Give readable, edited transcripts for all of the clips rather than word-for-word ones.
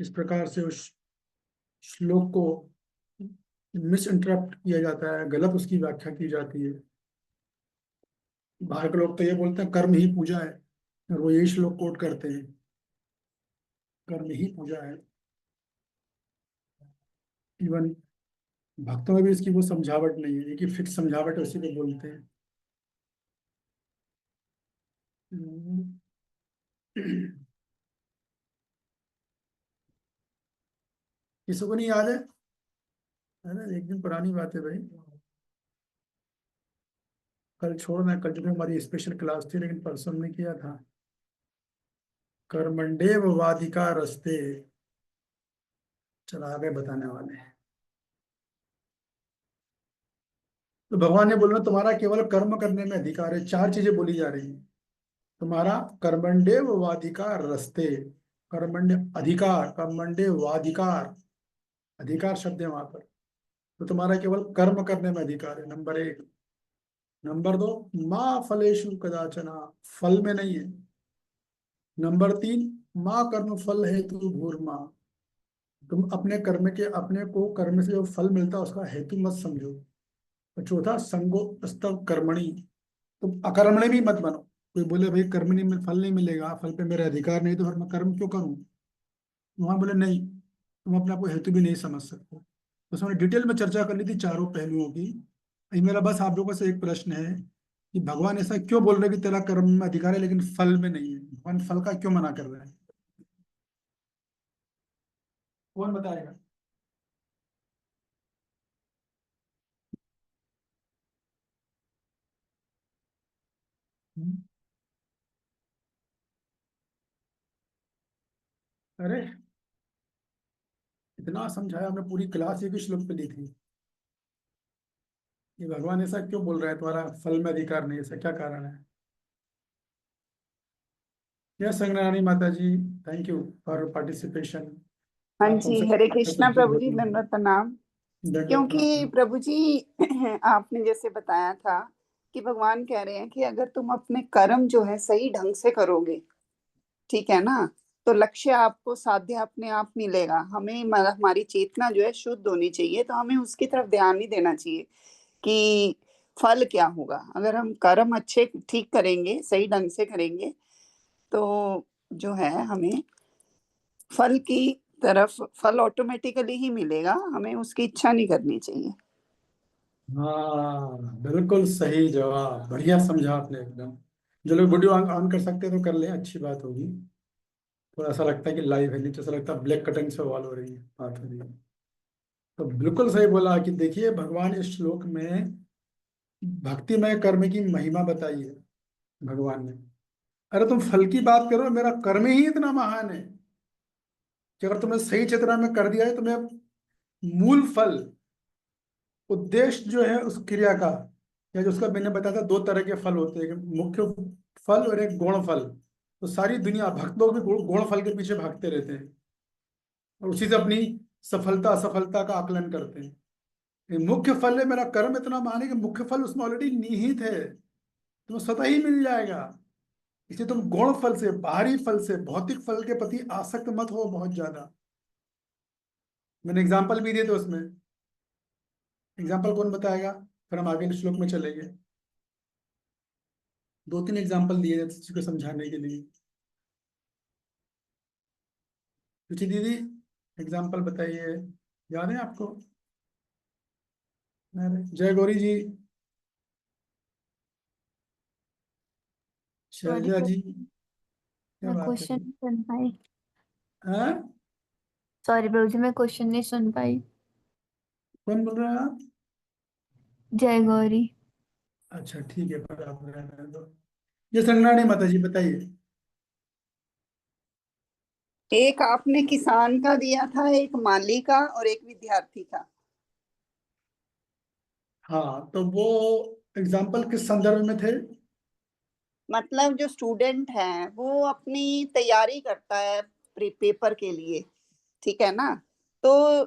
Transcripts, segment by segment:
इस प्रकार से उस श्लोक को मिस इंटरप्ट किया जाता है, गलत उसकी व्याख्या की जाती है। बाहर के लोग तो ये बोलते हैं कर्म ही पूजा है, और वो यही श्लोक कोट करते हैं, कर्म ही पूजा है। इवन भक्तों में भी इसकी वो समझावट नहीं है, कि फिक्स समझावट है, उसी को बोलते हैं। किसी को नहीं याद है ना? एक दिन पुरानी बात है भाई, कल छोड़ना, कल जो हमारी स्पेशल क्लास थी, लेकिन परसों हमने किया था, कर्मण्डेव वाधिका रस्ते। चला आगे बताने वाले हैं। तो भगवान ने बोला तुम्हारा केवल कर्म करने में अधिकार है। चार चीजें बोली जा रही हैं। तुम्हारा कर्मण्डेव वाधिकार रस्ते, कर्मण्य अधिकार, कर्मण्डे वाधिकार, अधिकार शब्द है वहां पर। तो तुम्हारा केवल कर्म करने में अधिकार है, नंबर एक। नंबर दो, माँ फलेषु कदाचना, फल में नहीं है। नंबर तीन, माँ कर्म फल हेतु भूर्मा, तुम अपने कर्म के, अपने को कर्म से जो फल मिलता है उसका हेतु मत समझो। और चौथा, संगो स्तव कर्मणि, तुम अकर्मण्य भी मत बनो। कोई बोले भाई कर्मणि में फल नहीं मिलेगा, फल पे मेरा अधिकार नहीं, तो फिर मैं कर्म क्यों करूं? वहां बोले नहीं, तुम अपने आप को हेतु भी नहीं समझ सकते। तो उसमें डिटेल में चर्चा कर ली थी चारों पहलुओं की। अभी मेरा बस आप लोगों से एक प्रश्न है कि भगवान ऐसा क्यों बोल रहे हैं कि तेरा कर्म में अधिकार है लेकिन फल में नहीं है? भगवान फल का क्यों मना कर रहे हैं? कौन बताएगा? हम्म? अरे इतना समझाया हमने, पूरी क्लास एक ही श्लोक पे ली थी कि भगवान ऐसा क्यों बोल रहा है तुम्हारा फल में अधिकार नहीं, ऐसा क्या कारण है? यस संगनारायणी माता जी, थैंक यू फॉर पार्टिसिपेशन। हाँ आप जी, हमसे हरे कुछ कृष्णा चीज प्रभु जी, होती है। दंडवत प्रणाम। दंडवत क्योंकि प्रणाम। प्रभु जी आपने जैसे बताया था कि भगवान कह रहे हैं कि अगर तुम अपने कर्म जो है सही ढंग से करोगे, ठीक है ना, तो लक्ष्य आपको साध्य अपने आप मिलेगा। हमें हमारी चेतना जो है शुद्ध होनी चाहिए, तो हमें उसकी तरफ ध्यान नहीं देना चाहिए कि फल क्या होगा। अगर हम कर्म अच्छे ठीक करेंगे, सही ढंग से करेंगे, तो जो है हमें फल की तरफ, फल ऑटोमेटिकली ही मिलेगा, हमें उसकी इच्छा नहीं करनी चाहिए। हाँ बिल्कुल सही जवाब, बढ़िया समझा आपने एकदम। जो लोग वीडियो ऑन ऑन कर सकते हैं तो कर लें, अच्छी बात होगी। थोड़ा ऐसा लगता है कि लाइव है, नहीं तो ऐसा लगता है ब्लैक कटिंग से वॉल हो रही है, बात हो रही है। तो बिल्कुल सही बोला कि देखिए भगवान इस श्लोक में भक्तिमय कर्म की महिमा बताई है भगवान ने। अरे तुम फल की बात करो, मेरा कर्म ही इतना महान है कि अगर तुमने सही चेतना में कर दिया है, तुम्हें मूल फल, उद्देश्य जो है उस क्रिया का, या जो उसका मैंने बताया था, दो तरह के फल होते हैं, एक मुख्य फल और एक गौण फल। तो सारी दुनिया भक्त लोग भी गौण फल के पीछे भागते रहते हैं और उसी से अपनी सफलता असफलता का आकलन करते हैं। ये मुख्य फल है, मेरा कर्म इतना महान है कि मुख्य फल उसमें ऑलरेडी निहित है, तुम्हें स्वतः ही मिल जाएगा। इसलिए तुम गौण फल से, बाहरी फल से, भौतिक फल के प्रति आसक्त मत हो बहुत ज्यादा। मैंने एग्जाम्पल भी दिए थे उसमें। एग्जाम्पल कौन बताएगा? फिर हम आगे श्लोक में चलेंगे। दो तीन एग्जाम्पल दिए थे किसी को समझाने के लिए। रुचि दीदी, एग्जाम्पल बताइए, याद है आपको? अरे जय गौरी जी, सॉरी शैलजा प्रभु, जी, क्या मैं बात है? क्वेश्चन नहीं सुन पाई। हाँ? सॉरी प्रभु जी, मैं क्वेश्चन नहीं सुन पाई। कौन बोल रहा है आप? जय गौरी। अच्छा ठीक है, पर आप रहने दो। ये संगनानी माता जी बताइए। एक आपने किसान का दिया था, एक माली का, और एक विद्यार्थी का। हाँ तो वो एग्जाम्पल किस संदर्भ में थे? मतलब जो स्टूडेंट है वो अपनी तैयारी करता है पेपर के लिए, ठीक है ना, तो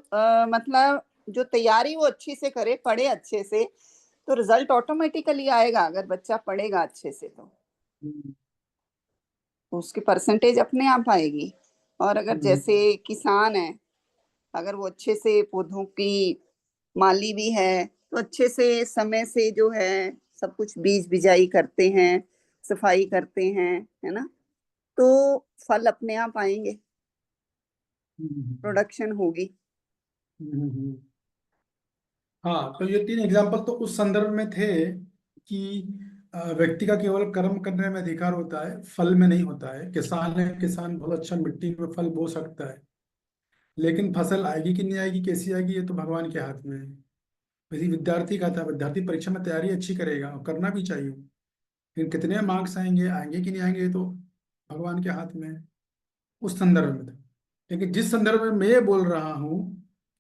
मतलब जो तैयारी वो अच्छी से करे, पढ़े अच्छे से, तो रिजल्ट ऑटोमेटिकली आएगा। अगर बच्चा पढ़ेगा अच्छे से तो उसकी परसेंटेज अपने आप आएगी। और अगर जैसे किसान है, अगर वो अच्छे से पौधों की माली भी है, तो अच्छे से समय से जो है सब कुछ बीज बिजाई करते हैं, सफाई करते हैं, है ना, तो फल अपने आप आएंगे, प्रोडक्शन होगी। हाँ, तो ये तीन एग्जाम्पल तो उस संदर्भ में थे कि व्यक्ति का केवल कर्म करने में अधिकार होता है, फल में नहीं होता है। किसान है, किसान बहुत अच्छा मिट्टी में फल बो सकता है, लेकिन फसल आएगी कि नहीं आएगी, कैसी आएगी, ये तो भगवान के हाथ में है। वैसे विद्यार्थी का था, विद्यार्थी परीक्षा में तैयारी अच्छी करेगा और करना भी चाहिए, लेकिन कितने मार्क्स आएंगे, आएंगे कि नहीं आएंगे, ये तो भगवान के हाथ में है। उस संदर्भ में था। लेकिन जिस संदर्भ में मैं ये बोल रहा हूँ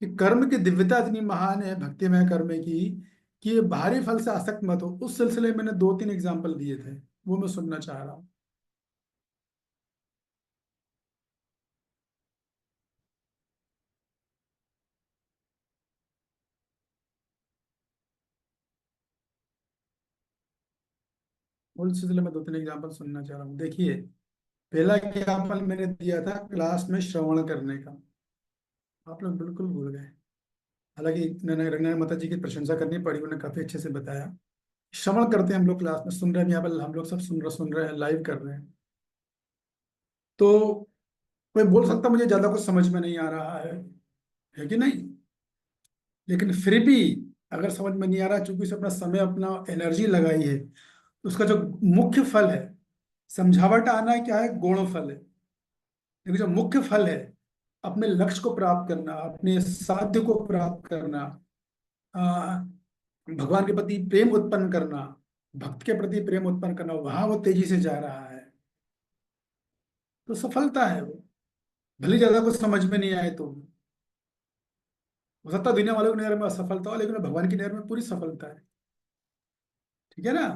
कि कर्म की दिव्यता इतनी महान है भक्तिमय कर्म की, कि ये बाहरी फल से आसक्त मत हो, उस सिलसिले में मैंने दो तीन एग्जाम्पल दिए थे, वो मैं सुनना चाह रहा हूँ। उस सिलसिले में दो तीन एग्जाम्पल सुनना चाह रहा हूँ। देखिए, पहला एग्जाम्पल मैंने दिया था क्लास में श्रवण करने का, आप लोग बिल्कुल भूल गए। हालांकि मैंने रंगनारायण माता जी की प्रशंसा करनी पड़ी, उन्होंने काफी अच्छे से बताया। श्रवण करते हैं हम लोग, क्लास में सुन रहे हैं, यहाँ पर हम लोग सब सुन रहे हैं, लाइव कर रहे हैं। तो कोई बोल सकता मुझे ज्यादा कुछ समझ में नहीं आ रहा है कि नहीं, लेकिन फिर भी अगर समझ में नहीं आ रहा, चूंकि उसने अपना समय, अपना एनर्जी लगाई है, तो उसका जो मुख्य फल है, समझावट आना क्या है, गौण फल है। लेकिन जो मुख्य फल है, अपने लक्ष्य को प्राप्त करना, अपने साध्य को प्राप्त करना, आ, भगवान के प्रति प्रेम उत्पन्न करना, भक्त के प्रति प्रेम उत्पन्न करना, वहां वो तेजी से जा रहा है, तो सफलता है वो। भले ज्यादा कुछ समझ में नहीं आए तो हो सकता है दुनिया वालों की नजर में असफलता हो, लेकिन भगवान की नजर में पूरी सफलता है। ठीक है ना।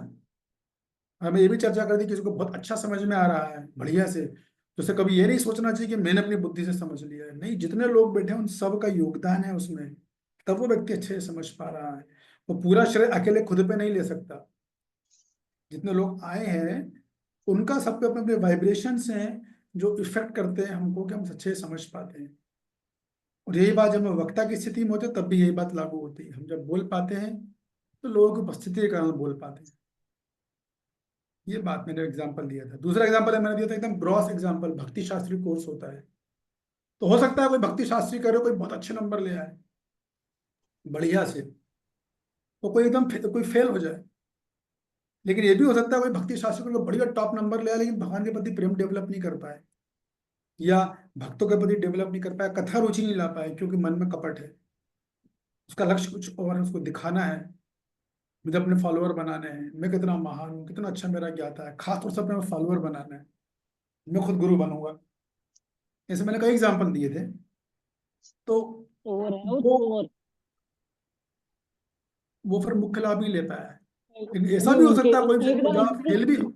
हमें ये भी चर्चा कर दी, किसी को बहुत अच्छा समझ में आ रहा है बढ़िया से, तो उसे कभी ये नहीं सोचना चाहिए कि मैंने अपनी बुद्धि से समझ लिया है। नहीं, जितने लोग बैठे हैं उन सब का योगदान है उसमें, तब वो व्यक्ति अच्छे से समझ पा रहा है। वो पूरा श्रेय अकेले खुद पे नहीं ले सकता। जितने लोग आए हैं उनका सब पे अपने अपने वाइब्रेशंस हैं, जो इफेक्ट करते हैं हमको, कि हम अच्छे से समझ पाते हैं। और यही बात जब हम वक्ता की स्थिति में होते हैं तब भी यही बात लागू होती है। हम जब बोल पाते हैं तो लोगों की उपस्थिति के कारण बोल पाते हैं। ये बात मैंने एग्जांपल दिया था। दूसरा एग्जांपल मैंने दिया था एकदम ग्रॉस एग्जांपल, भक्ति शास्त्री कोर्स होता है, तो हो सकता है कोई भक्ति शास्त्री करे, कोई बहुत अच्छे नंबर ले आए बढ़िया से, तो कोई एकदम कोई फेल हो जाए। लेकिन ये भी हो सकता है कोई भक्ति शास्त्री को बढ़िया टॉप नंबर ले आए, लेकिन भगवान के प्रति प्रेम डेवलप नहीं कर पाए, या भक्तों के प्रति डेवलप नहीं कर पाया, कथा रुचि नहीं ला पाए, क्योंकि मन में कपट है, उसका लक्ष्य कुछ और है, उसको दिखाना है, मुझे अपने फॉलोअर बनाने हैं, मैं कितना महान हूँ, कितना अच्छा मेरा ज्ञाता है, खासतौर से अपने फॉलोअर बनाना है, मैं खुद गुरु बनूंगा। ऐसे मैंने कई एग्जाम्पल दिए थे। तो और है वो वो और वो फिर मुख्य लाभ ही ले पाया है। लेकिन ऐसा भी हो उनके सकता है कोई एकदम जहाँ फेल भी हो।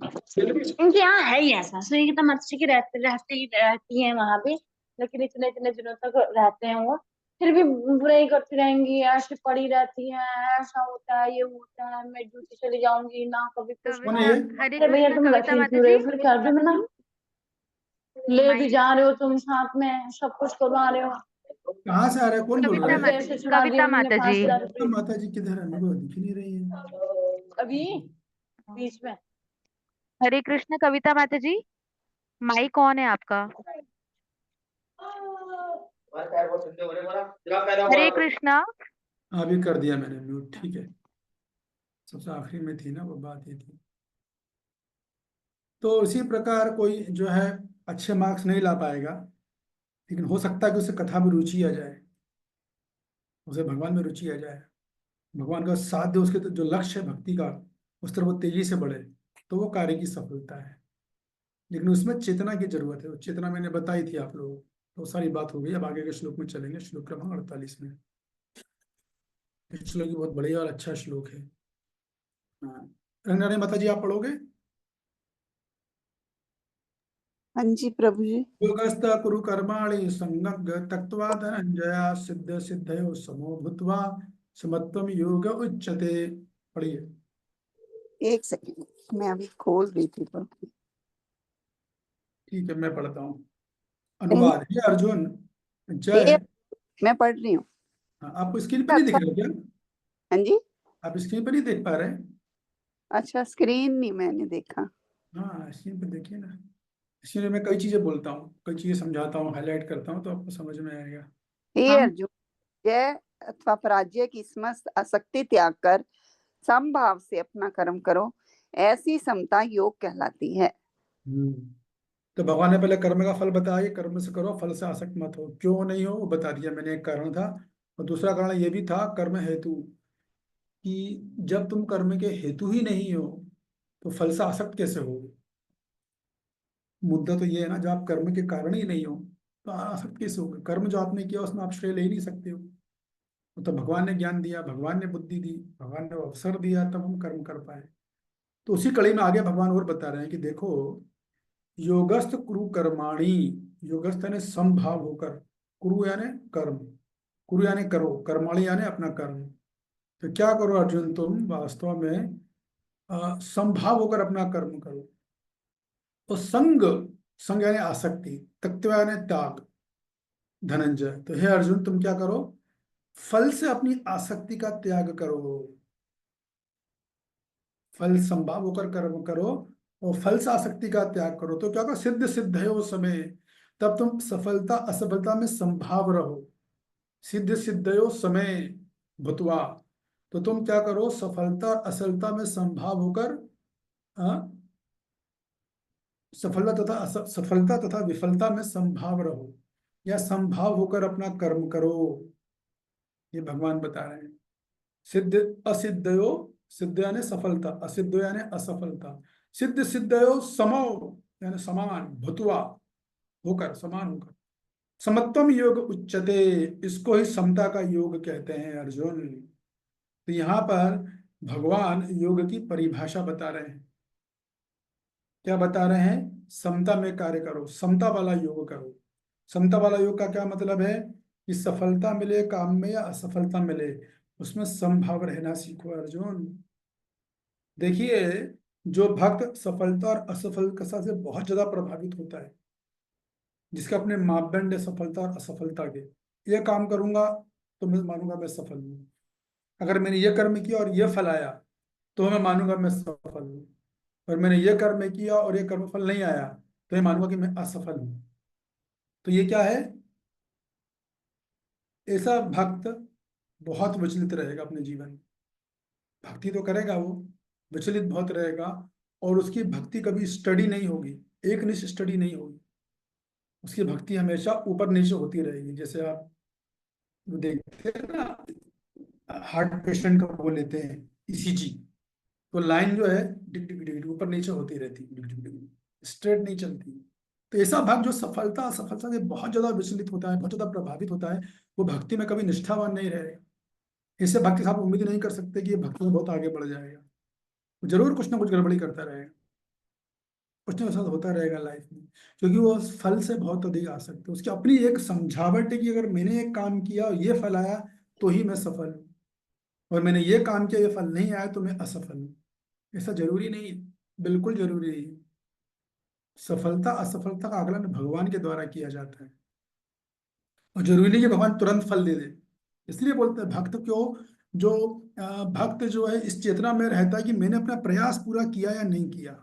उनके यहाँ है ही ऐसा सो एकदम अच्छी की रहती है वहां पे, लेकिन इतने इतने दिनों तक रहते हैं वो, फिर भी बुराई करती रहेंगी, ऐसे पड़ी रहती हैं, ऐसा होता है, ये होता है, मैं ड्यूटी चली जाऊंगी ना, कभी कुछ कौन है ना। ये? हरे अरे भैया कृष्ण तुम कविता वैसे ही माता क्यों रहे जी। हो, फिर कर दो ना, ले भी जा रहे हो तुम साथ में, सब कुछ करवा रहे हो, कहाँ से आ रहा है, कौन बोल रहा कविता अभी है? तो माता ऐसे जी, छुड़ा दिया कविता उन्होंने माता जी। 5,000 रुपये माता जी किधर है, मेरे को दिख ही नहीं रही है। अभी बीच में। हरे कृष्ण कविता माता जी, माइक कौन है आपका? हरे कृष्णा। अभी कर दिया मैंने म्यूट, ठीक है। सबसे आखिरी में थी ना वो बात, ये थी। तो इसी प्रकार कोई जो है अच्छे मार्क्स नहीं ला पाएगा, लेकिन हो सकता है कि उसे कथा में रुचि आ जाए, उसे भगवान में रुचि आ जाए, भगवान का साथ दे, उसके तो जो लक्ष्य है भक्ति का, उस तरफ वो तेजी से बढ़े, तो वो कार्य की सफलता है। लेकिन उसमें चेतना की जरूरत है, वो चेतना मैंने बताई थी आप लोगों को। तो सारी बात हो गई, अब आगे के श्लोक में चलेंगे, श्लोक क्रमांक 48 में। इस श्लोक की बहुत बढ़िया और अच्छा श्लोक है। हाँ, रंगनारायण माता जी आप पढ़ोगे? हाँ जी प्रभु जी। योगस्थ कुरु कर्माणि संगग्ग त्यक्त्वा धनंजया सिद्ध सिद्धयो समो भूत्वा समत्वम योग उच्यते। पढ़िए। एक सेकंड, मैं अभी खोल रही थी प्रभु। ठीक है, मैं पढ़ता हूँ। अनुवाद हे अर्जुन ये जय। मैं पढ़ रही हूँ। हाँ, आपको स्क्रीन पर नहीं दिख अच्छा। रहा क्या? हाँ जी। आप स्क्रीन पर नहीं देख पा रहे? अच्छा, स्क्रीन नहीं मैंने देखा। हाँ, स्क्रीन पर देखिए ना। स्क्रीन में मैं कई चीजें बोलता हूँ, कई चीजें समझाता हूँ, हाईलाइट करता हूँ, तो आपको समझ में आएगा। हे हम अर्जुन, जय अथवा पराजय की समस्त आसक्ति त्याग कर समभाव से अपना कर्म करो, ऐसी समता योग कहलाती है। हम्म, तो भगवान ने पहले कर्म का फल बताया कि कर्म से करो, फल से आसक्त मत हो। क्यों नहीं हो वो बता दिया मैंने, एक कारण था। और दूसरा कारण ये भी था कर्म हेतु, कि जब तुम कर्म के हेतु ही नहीं हो तो फल से आसक्त कैसे हो? मुद्दा तो ये है ना, जब आप कर्म के कारण ही नहीं हो तो आसक्त कैसे होगे? कर्म जो आपने किया उसमें आप श्रेय ले ही नहीं सकते हो। तो भगवान ने ज्ञान दिया, भगवान ने बुद्धि दी, भगवान ने अवसर दिया, तब हम कर्म कर पाए। तो उसी कड़ी में आगे भगवान और बता रहे हैं कि देखो, योगस्थ कुरु कर्माणि। योगस्थ यानी समभाव होकर, कुरु यानी कर्म, कुरु यानी करो, कर्माणि यानी अपना कर्म। तो क्या करो अर्जुन, तुम वास्तव में समभाव होकर अपना कर्म करो। तो संग, संग यानी आसक्ति, त्यक्त्वा यानी त्याग। धनंजय, तो हे अर्जुन तुम क्या करो, फल से अपनी आसक्ति का त्याग करो। फल संभाव होकर कर्म करो और फल से आसक्ति का त्याग करो, तो क्या करो, सिद्ध सिद्ध है वो समय, तब तुम सफलता असफलता में संभाव रहो। सिद्ध सिद्धयो समय भूतवा, तो तुम क्या करो, सफलता और असफलता में संभाव होकर, सफलता तथा सफलता तथा विफलता में संभाव रहो, या संभाव होकर अपना कर्म करो। ये भगवान बता रहे हैं। सिद्ध असिद्धयो, सिद्ध यानी सफलता, असिद्ध यानी असफलता। सिद्ध सिद्धयो समो यानी समान, भूतवा होकर, समान होकर। समत्वम योग उच्चते, इसको ही समता का योग कहते हैं अर्जुन। तो यहाँ पर भगवान योग की परिभाषा बता रहे हैं। क्या बता रहे हैं? समता में कार्य करो, समता वाला योग करो। समता वाला योग का क्या मतलब है? कि सफलता मिले काम में या असफलता मिले, उसमें समभाव रहना सीखो अर्जुन। देखिए, जो भक्त सफलता और असफलता से बहुत ज्यादा प्रभावित होता है, जिसके अपने मापदंड है सफलता और असफलता के, ये काम करूंगा तो मैं मानूंगा मैं सफल हूँ, अगर मैंने ये कर्म किया और ये फल आया तो मैं मानूंगा मैं सफल हूँ, और मैंने ये कर्म किया और ये कर्म फल नहीं आया तो मैं मानूंगा कि मैं असफल हूँ। तो ये क्या है? ऐसा भक्त बहुत विचलित रहेगा अपने जीवन में। भक्ति तो करेगा वो, विचलित बहुत रहेगा, और उसकी भक्ति कभी स्टडी नहीं होगी, एक निष्ठ स्टडी नहीं होगी। उसकी भक्ति हमेशा ऊपर नीचे होती रहेगी। जैसे आप देखते हैं ना, हार्ट पेशेंट का वो लेते हैं ईसीजी, तो लाइन जो है डिग डिग डिग ऊपर नीचे होती रहती है, डिग डिग डिग, स्ट्रेट नहीं चलती। तो ऐसा भक्त जो सफलता असफलता से बहुत ज्यादा विचलित होता है, बहुत ज्यादा प्रभावित होता है, वो भक्ति में कभी निष्ठावान नहीं रहेगा। इससे भक्ति से आप उम्मीद नहीं कर सकते कि ये भक्ति में बहुत आगे बढ़ जाएगा। वो जरूर कुछ ना कुछ गड़बड़ी करता रहेगा, कुछ ना कुछ साथ होता रहेगा लाइफ में, क्योंकि वो फल से बहुत अधिक आसक्त है। उसकी अपनी एक समझावट है कि अगर मैंने एक काम किया और ये फल आया तो ही मैं सफल हूँ, और मैंने ये काम किया ये फल नहीं आया तो मैं असफल हूँ। ऐसा जरूरी नहीं है, बिल्कुल जरूरी नहीं है। सफलता असफलता का आकलन भगवान के द्वारा किया जाता है, और जरूरी नहीं कि भगवान तुरंत फल दे दे। इसलिए बोलते हैं भक्त क्यों, जो भक्त जो है इस चेतना में रहता है कि मैंने अपना प्रयास पूरा किया या नहीं किया।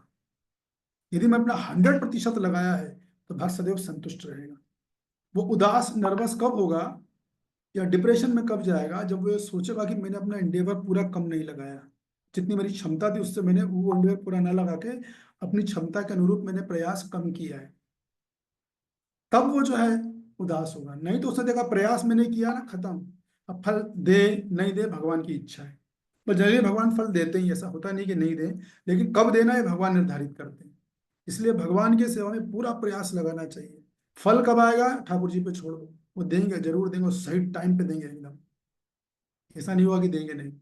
यदि मैं अपना 100% लगाया है तो भक्त सदैव संतुष्ट रहेगा। वो उदास नर्वस कब होगा या डिप्रेशन में कब जाएगा? जब वो ये सोचेगा कि मैंने अपना इंडेवर पूरा कम नहीं लगाया, जितनी मेरी क्षमता थी उससे मैंने वो इंडेवर पूरा ना लगा के अपनी क्षमता के अनुरूप मैंने प्रयास कम किया है, तब वो जो है उदास होगा। नहीं तो उसने देखा प्रयास मैंने किया ना, खत्म, अब फल दे नहीं दे भगवान की इच्छा है। पर जनरली भगवान फल देते ही, ऐसा होता नहीं कि नहीं दे, लेकिन कब देना है भगवान निर्धारित करते हैं। इसलिए भगवान की सेवा में पूरा प्रयास लगाना चाहिए। फल कब आएगा ठाकुर जी पे छोड़ दो, वो देंगे, जरूर देंगे, वो सही टाइम पे देंगे एकदम। ऐसा नहीं हुआ कि देंगे नहीं,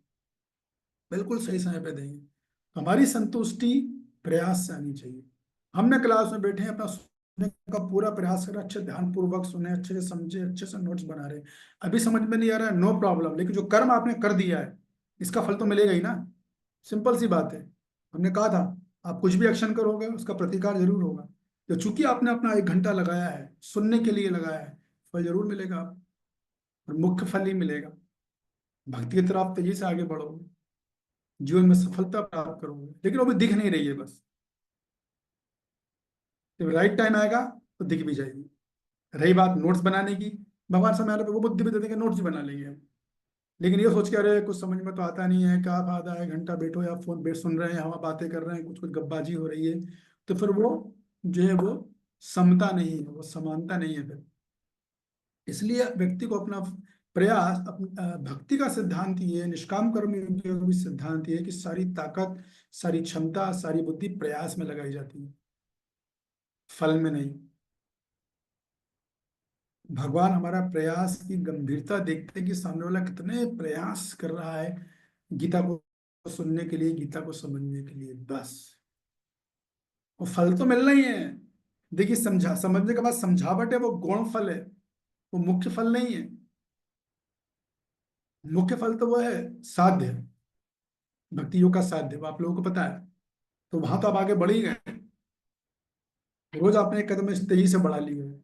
बिल्कुल सही समय पे देंगे। तो हमारी संतुष्टि प्रयास से आनी चाहिए। हमने क्लास में बैठे हैं, अपना सुनने का पूरा प्रयास करें, अच्छे ध्यान पूर्वक सुने, अच्छे से समझे, अच्छे से नोट्स बना रहे हैं। अभी समझ में नहीं आ रहा है, नो प्रॉब्लम, लेकिन जो कर्म आपने कर दिया है इसका फल तो मिलेगा ही ना। सिंपल सी बात है। हमने कहा था आप कुछ भी एक्शन करोगे उसका प्रतिकार जरूर होगा। तो चूंकि आपने अपना 1 घंटा लगाया है, सुनने के लिए लगाया है, फल जरूर मिलेगा आपको, और मुख्य फल ही मिलेगा। भक्ति की तरफ तेजी से आगे बढ़ोगे, जीवन में सफलता प्राप्त करोगे, लेकिन वो भी दिख नहीं रही है बस। जब राइट टाइम आएगा तो दिख भी जाएगी। रही बात नोट्स बनाने की, भगवान समय आने पर वो बुद्धि भी दे देंगे, नोट्स भी बना लेंगे हम। लेकिन ये सोच के अरे कुछ समझ में तो आता नहीं है, क्या फायदा है, घंटा बैठो या फोन पे सुन रहे हैं, हम बातें कर रहे हैं, कुछ कुछ गप्पाजी हो रही है, तो फिर वो जो है वो समता नहीं है, वो समानता नहीं है फिर। इसलिए व्यक्ति को अपना प्रयास भक्ति का सिद्धांत ये है, निष्काम कर्म योग का भी सिद्धांत ये है कि सारी ताकत, सारी क्षमता, सारी बुद्धि प्रयास में लगाई जाती है, फल में नहीं। भगवान हमारा प्रयास की गंभीरता देखते हैं कि सामने वाला कितने प्रयास कर रहा है गीता को सुनने के लिए, गीता को समझने के लिए, बस। वो फल तो मिलना ही है। देखिए, समझने के बाद समझावट है, वो गौण फल है, वो मुख्य फल नहीं है। मुख्य फल तो वो है साध्य, भक्ति योग का साध्य, वो आप लोगों को पता है। तो वहां तो आप आगे बढ़ ही गए, रोज आपने एक कदम इस तेजी से बढ़ा ली है।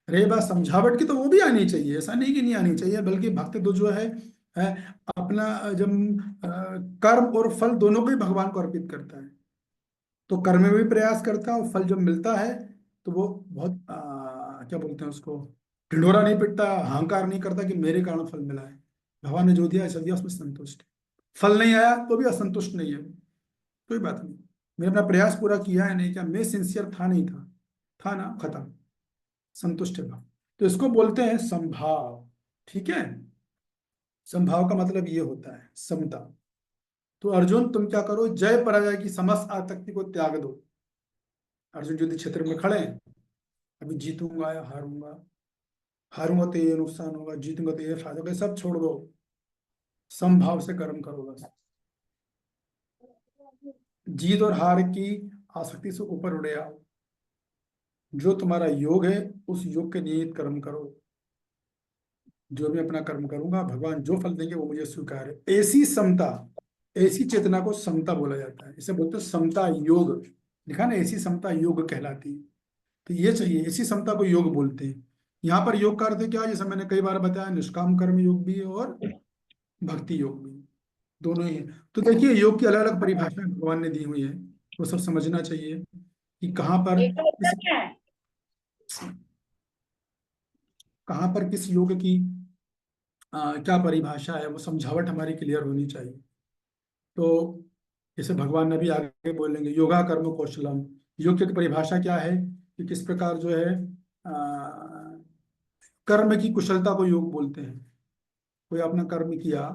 रही बात समझावट की, तो वो भी आनी चाहिए, ऐसा नहीं कि नहीं आनी चाहिए, बल्कि भक्त तो जो है अपना जब कर्म और फल दोनों को ही भगवान को अर्पित करता है, तो कर्म में भी प्रयास करता है, और फल जब मिलता है तो वो बहुत क्या बोलते हैं उसको, ढिंढोरा नहीं पिटता, अहंकार नहीं करता कि मेरे कारण फल मिला है, भगवान ने जो दिया ऐसा दिया, उसमें संतुष्ट है। फल नहीं आया तो भी असंतुष्ट नहीं है, कोई बात नहीं, मैंने अपना प्रयास पूरा किया है, नहीं क्या मैं सिंसियर था, नहीं था, था ना, खत्म, संतुष्ट है भाव। तो इसको बोलते हैं संभाव। ठीक है, संभाव का मतलब ये होता है समता। तो अर्जुन तुम क्या करो, जय पराजय की समस्त आसक्ति को त्याग दो। अर्जुन युद्ध क्षेत्र में खड़े हैं, अभी जीतूंगा या हारूंगा, हारूंगा तो ये नुकसान होगा, जीतूंगा तो ये फायदा होगा, सब छोड़ दो, समभाव से कर्म करो बस। जीत और हार की आसक्ति से ऊपर उड़े आओ, जो तुम्हारा योग है उस योग के नियत कर्म करो। जो भी अपना कर्म करूंगा, भगवान जो फल देंगे वो मुझे स्वीकार है। ऐसी समता, ऐसी चेतना को समता बोला जाता है, इसे बोलते हैं समता योग। लिखा ना, ऐसी समता योग कहलाती है। तो ये चाहिए, ऐसी समता को योग बोलते हैं। यहाँ पर योग का अर्थ क्या है, जैसे मैंने कई बार बताया, निष्काम कर्म योग भी है और भक्ति योग भी, दोनों ही है। तो देखिए, योग की अलग अलग परिभाषाएं भगवान ने दी हुई है, वो सब समझना चाहिए कि एक तो होता क्या है? कहाँ पर किस योग की क्या परिभाषा है, वो समझावट हमारी क्लियर होनी चाहिए। तो जैसे भगवान ने भी आगे बोलेंगे, योगा कर्म कौशलम, योग की परिभाषा क्या है कि किस प्रकार जो है कर्म की कुशलता को योग बोलते हैं। कोई अपना कर्म किया,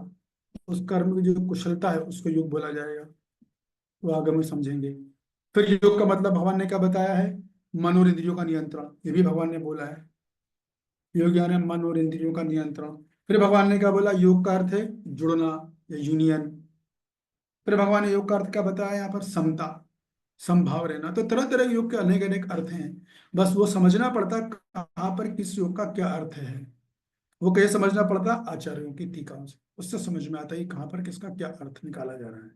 उस कर्म की जो कुशलता है उसको योग बोला जाएगा, वो आगे में समझेंगे। फिर योग का मतलब भगवान ने क्या बताया है, मन और इंद्रियों का नियंत्रण, ये भी भगवान ने बोला है। योग यानी मन और इंद्रियों का नियंत्रण। फिर भगवान ने क्या बोला, योग का अर्थ है जुड़ना या यूनियन। फिर भगवान ने योग का अर्थ क्या बताया यहाँ पर, समता, समभाव रहना। तो तरह तरह के योग के अनेक अनेक अर्थ हैं, बस वो समझना पड़ता कहाँ पर किस योग का क्या अर्थ है। वो कैसे समझना पड़ता, आचार्यों की टीकाओं से, उससे समझ में आता है कि कहाँ पर किसका क्या अर्थ निकाला जा रहा है।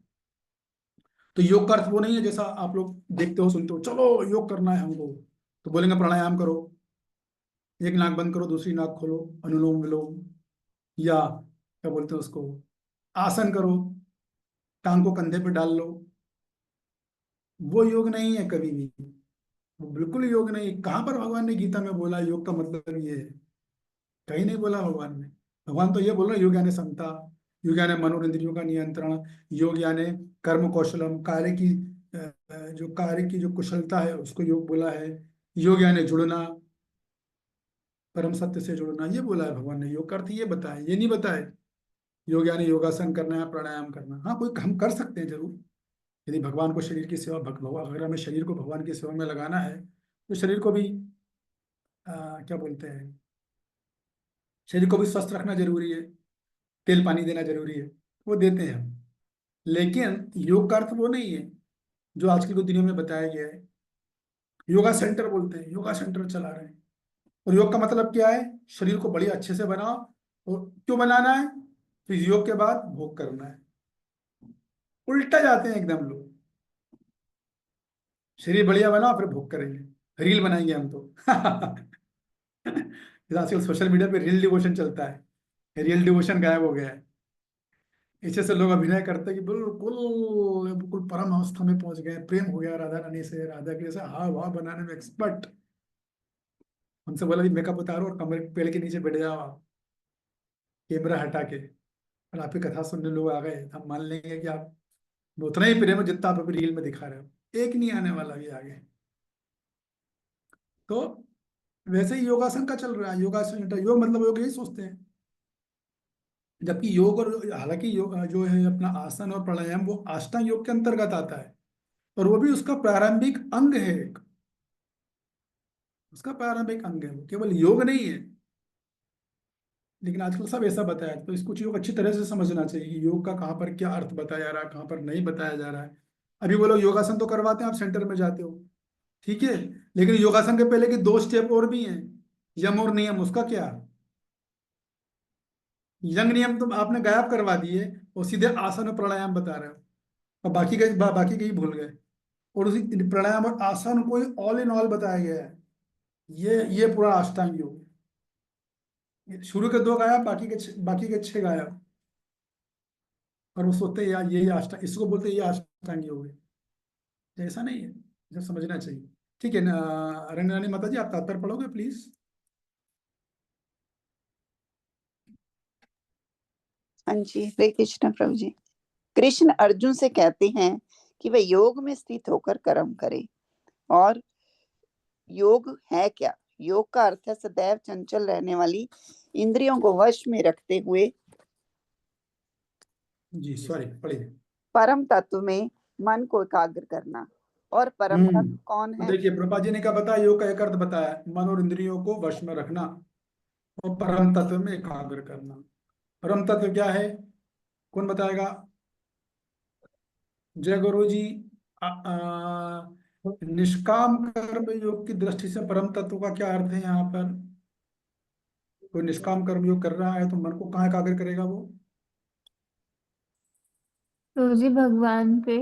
तो योग का अर्थ वो नहीं है जैसा आप लोग देखते हो सुनते हो, चलो योग करना है हमको, तो बोलेंगे प्राणायाम करो, एक नाक बंद करो दूसरी नाक खोलो, अनुलोम विलोम, या क्या बोलते हैं उसको, आसन करो, टांग को कंधे पे डाल लो। वो योग नहीं है कभी भी, वो बिल्कुल योग नहीं। कहाँ पर भगवान ने गीता में बोला योग का मतलब ये है, कहीं नहीं बोला भगवान ने। भगवान तो ये बोल रहे योग यानी समता, योग यानी मनोरेंद्रियों का नियंत्रण, योग यानी कर्म कौशलम, कार्य की जो कार्य की जो कुशलता है उसको योग बोला है। योग यानी जुड़ना, परम सत्य से जुड़ना, ये बोला है भगवान ने। योग का अर्थ ये बताया, ये नहीं बताया योग यानी योगासन करना है, प्राणायाम करना। हाँ, कोई हम कर सकते हैं जरूर, यदि भगवान को शरीर की सेवा, भगवान अगर हमें शरीर को भगवान की सेवा में लगाना है, तो शरीर को भी क्या बोलते हैं, शरीर को भी स्वस्थ रखना जरूरी है, तेल पानी देना जरूरी है, वो देते हैं हम। लेकिन योग का अर्थ वो नहीं है जो आजकल की दुनिया में बताया गया है। योगा सेंटर बोलते हैं, योगा सेंटर चला रहे हैं। और योग का मतलब क्या है, शरीर को बड़ी अच्छे से बनाओ। और क्यों बनाना है, फिर योग के बाद भोग करना है। उल्टा जाते हैं एकदम लोग, शरीर बढ़िया बनाओ फिर भोग करेंगे। रील बनाएंगे हम तो। आजकल सोशल मीडिया पे रील डिवोशन चलता है, रियल डिवोशन गायब हो गया है। ऐसे से लोग अभिनय करते हैं कि बिल्कुल बिल्कुल परम अवस्था में पहुंच गए, प्रेम हो गया राधा रानी से, राधा के जैसे हाव भाव बनाने में एक्सपर्ट। हमसे बोला कि मेकअप उतारो और कमरे पेड़ के नीचे बैठ जाओ आप, कैमरा हटा के, और आपकी कथा सुनने लोग आ गए, हम मान लेंगे कि आप उतना ही प्रेम हो जितना आप अभी रील में दिखा रहे हो। एक नहीं आने वाला भी आगे। तो वैसे ही योगासन का चल रहा है, योगासन योग मतलब लोग यही सोचते हैं, जबकि योग और हालांकि योग जो है अपना आसन और प्राणायाम वो अष्टांग योग के अंतर्गत आता है, और वो भी उसका प्रारंभिक अंग है एक, उसका प्रारंभिक अंग है, वो केवल योग नहीं है। लेकिन आजकल सब ऐसा बताया, तो इसको चीजों को अच्छी तरह से समझना चाहिए कि योग का कहाँ पर क्या अर्थ बताया जा रहा है, कहाँ पर नहीं बताया जा रहा है। अभी वो लोग योगासन तो करवाते हैं, आप सेंटर में जाते हो, ठीक है, लेकिन योगासन के पहले के 2 स्टेप और भी हैं, यम और नियम, उसका क्या? यंग नियम तो आपने गायब करवा दिए और सीधे आसन और प्राणायाम बता रहे हो, और बाकी के ही भूल गए। और उसी प्राणायाम और आसन को ही ऑल इन ऑल बताया गया है। ये पूरा अष्टांग योग है। शुरू के 2 गायब, बाकी के 6 गायब। और वो सोचते हैं यार ये अष्टांग, इसको बोलते हैं ये अष्टांग योग है। तो ऐसा नहीं है, इसे समझना चाहिए। ठीक है ना? रंगरानी माता जी, आप तात्पर्य पढ़ोगे प्लीज? हाँ जी, हरे कृष्ण प्रभु जी। कृष्ण अर्जुन से कहते हैं कि वह योग में स्थित होकर कर्म करे। और योग है क्या? योग का अर्थ है सदैव चंचल रहने वाली इंद्रियों को वश में रखते हुए जी सॉरी, पढ़िए। परम तत्व में मन को एकाग्र करना। और परम तत्व कौन तो है? देखिए, प्रभुपाद जी ने क्या बताया, योग का एक अर्थ बताया, मन और इंद्रियों को वश में रखना और परम तत्व में एकाग्र करना। परम तत्व क्या है, कौन बताएगा? जय गुरु जी। निष्काम कर्म योग की दृष्टि से परम तत्व का क्या अर्थ है यहाँ पर? कोई निष्काम कर्म योग कर रहा है तो मन को कहाँ एकाग्र करेगा वो? तो जी भगवान पे।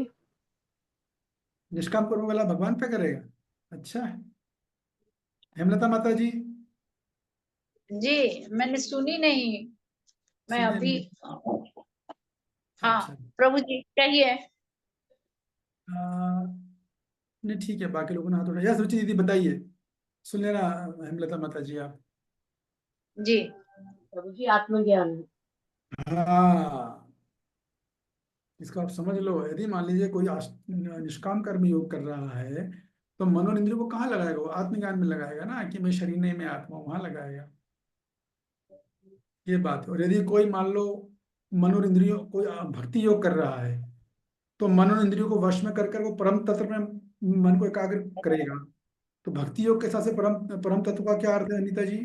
निष्काम कर्म वाला भगवान पे करेगा? अच्छा, हेमलता माता जी जी मैंने सुनी नहीं। मैं सुने अभी नहीं? हाँ अच्छा। प्रभु जी कहिए। आ, नहीं ठीक है, बाकी लोगों ने हाथ उठाया। यस रुचि दीदी बताइए, सुन लेना हेमलता माता जी आप। जी प्रभु जी आत्मज्ञान। हाँ, इसको आप समझ लो। यदि मान लीजिए कोई निष्काम कर्म योग कर रहा है तो मनोन इंद्रियों को कहाँ लगाएगा? वो आत्मज्ञान में लगाएगा ना, कि मैं शरीर नहीं मैं आत्मा, वहां लगाएगा। ये बात है। और यदि कोई मान लो मनोन इंद्रियों कोई भक्ति योग कर रहा है तो मनोन इंद्रियों को वश में कर कर वो परम तत्व में मन को एकाग्र करेगा। तो भक्ति योग के साथ से परम परम तत्व का क्या अर्थ है अनीता जी?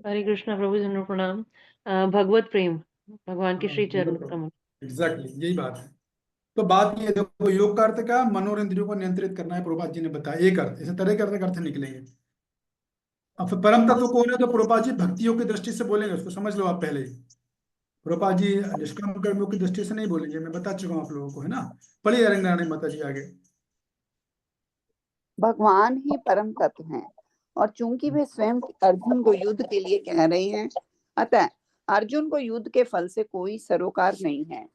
हरे कृष्णा प्रभु जन्म प्रणाम। भगवत प्रेम, भगवान के श्री चरण कमल। एग्जैक्टली यही बात है। तो बात ये देखो, योग का अर्थ क्या? मन और इंद्रियों को नियंत्रित करना है, प्रभुपाद जी ने बताया एक अर्थ। इसे तरह के अर्थ निकलेंगे। अब फिर परम तत्व कौन है, तो प्रभुपाद जी भक्ति योग की दृष्टि से बोलेंगे, उसको समझ लो आप पहले ही। प्रभुपाद जी निष्काम कर्म योग की दृष्टि से नहीं बोलेंगे, मैं बता चुका हूँ आप लोगों को, है ना? पढ़िए रंगनारायण माता जी आगे। भगवान ही परम तत्व हैं। और चूंकि वे स्वयं अर्जुन को युद्ध के लिए कह रहे हैं, अतः अर्जुन को युद्ध के फल से कोई सरोकार नहीं है।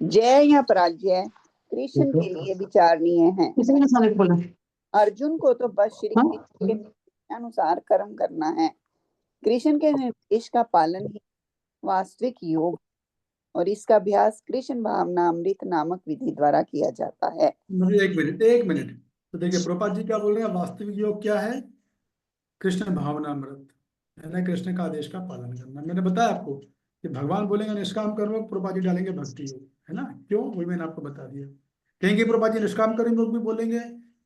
जय या पराजय कृष्ण के लिए विचारणीय है। अर्जुन को तो बस श्री कृष्ण के अनुसार कर्म करना है। कृष्ण के निर्देश का पालन ही वास्तविक योग, और इसका अभ्यास कृष्ण भावना अमृत नामक विधि द्वारा किया जाता है। मुझे एक मिनट। तो देखिए प्रभुपाद जी क्या बोल रहे हैं, वास्तविक योग क्या है? कृष्ण भावनामृत, है ना? कृष्ण का आदेश का पालन करना। मैंने बताया आपको कि भगवान बोलेंगे निष्काम कर्म, प्रभुपाद जी डालेंगे भक्ति योग, है ना? क्यों? वही मैंने आपको बता दिया। कहीं प्रभुपाद जी निष्काम कर्म योग भी बोलेंगे,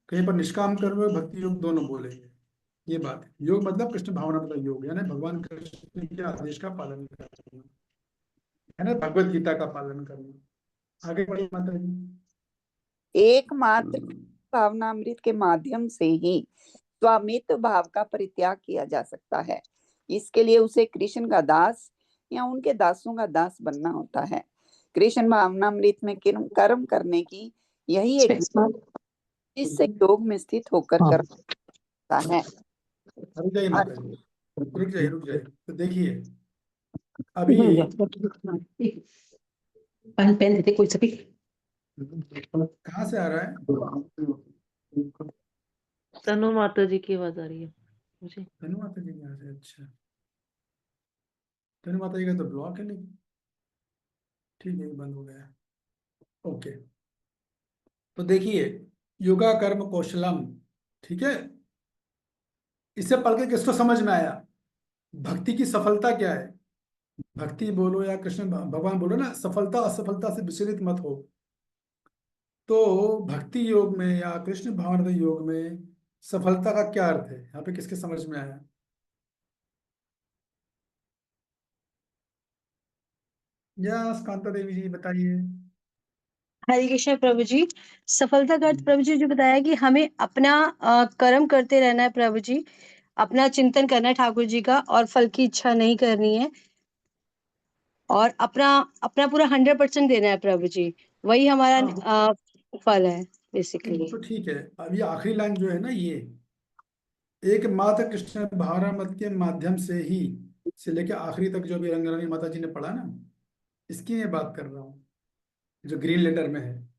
कहीं पर निष्काम कर्म योग भक्ति योग दोनों बोलेंगे। ये बात है। योग मतलब कृष्ण भावना मतलब योग, यानी भगवान कृष्ण के आदेश का पालन करना, है ना? भगवत गीता का पालन करना। आगे बढ़िए माता जी। एकमात्र भावनामृत के माध्यम से ही स्वामित्व भाव का परित्याग किया जा सकता है। इसके लिए उसे कृष्ण का दास या उनके दासों का दास बनना होता है। कृष्ण भावनामृत में कर्म करने की यही एक इस संयोग में स्थित होकर हाँ। करता है। रुक जाइए माता जी, रुक जाइए रुक जाइए। तो देखिए अभी पेन पेन देते कोई सभी। कहाँ से आ रहा है? तनु माता जी की आवाज आ रही है मुझे। धनु माता जी के यहाँ से? अच्छा, धनु माता जी का तो ब्लॉक है, नहीं ठीक है, ये बंद हो गया। ओके, तो देखिए योगा कर्म कौशलम, ठीक है, इससे पढ़ के किसको समझ में आया? भक्ति की सफलता क्या है? भक्ति बोलो या कृष्ण भगवान बोलो ना, सफलता असफलता से विचलित मत हो। तो भक्ति योग में या कृष्ण भावनात्मक योग में सफलता का क्या अर्थ है, यहाँ पे किसके समझ में आया? या कांता देवी जी बताइए। हरे कृष्ण प्रभु जी। सफलता का अर्थ प्रभु जी जो बताया कि हमें अपना कर्म करते रहना है प्रभु जी, अपना चिंतन करना है ठाकुर जी का, और फल की इच्छा नहीं करनी है, और अपना अपना पूरा 100% देना है प्रभु जी, वही हमारा हाँ, फल है वो बेसिकली। तो ठीक है। अब ये आखिरी लाइन जो है ना, ये एकमात्र कृष्ण भावनामत के माध्यम से लेके आखिरी तक जो भी रंगरानी माता जी ने पढ़ा ना, इसकी मैं बात कर रहा हूँ, जो ग्रीन लेटर में है।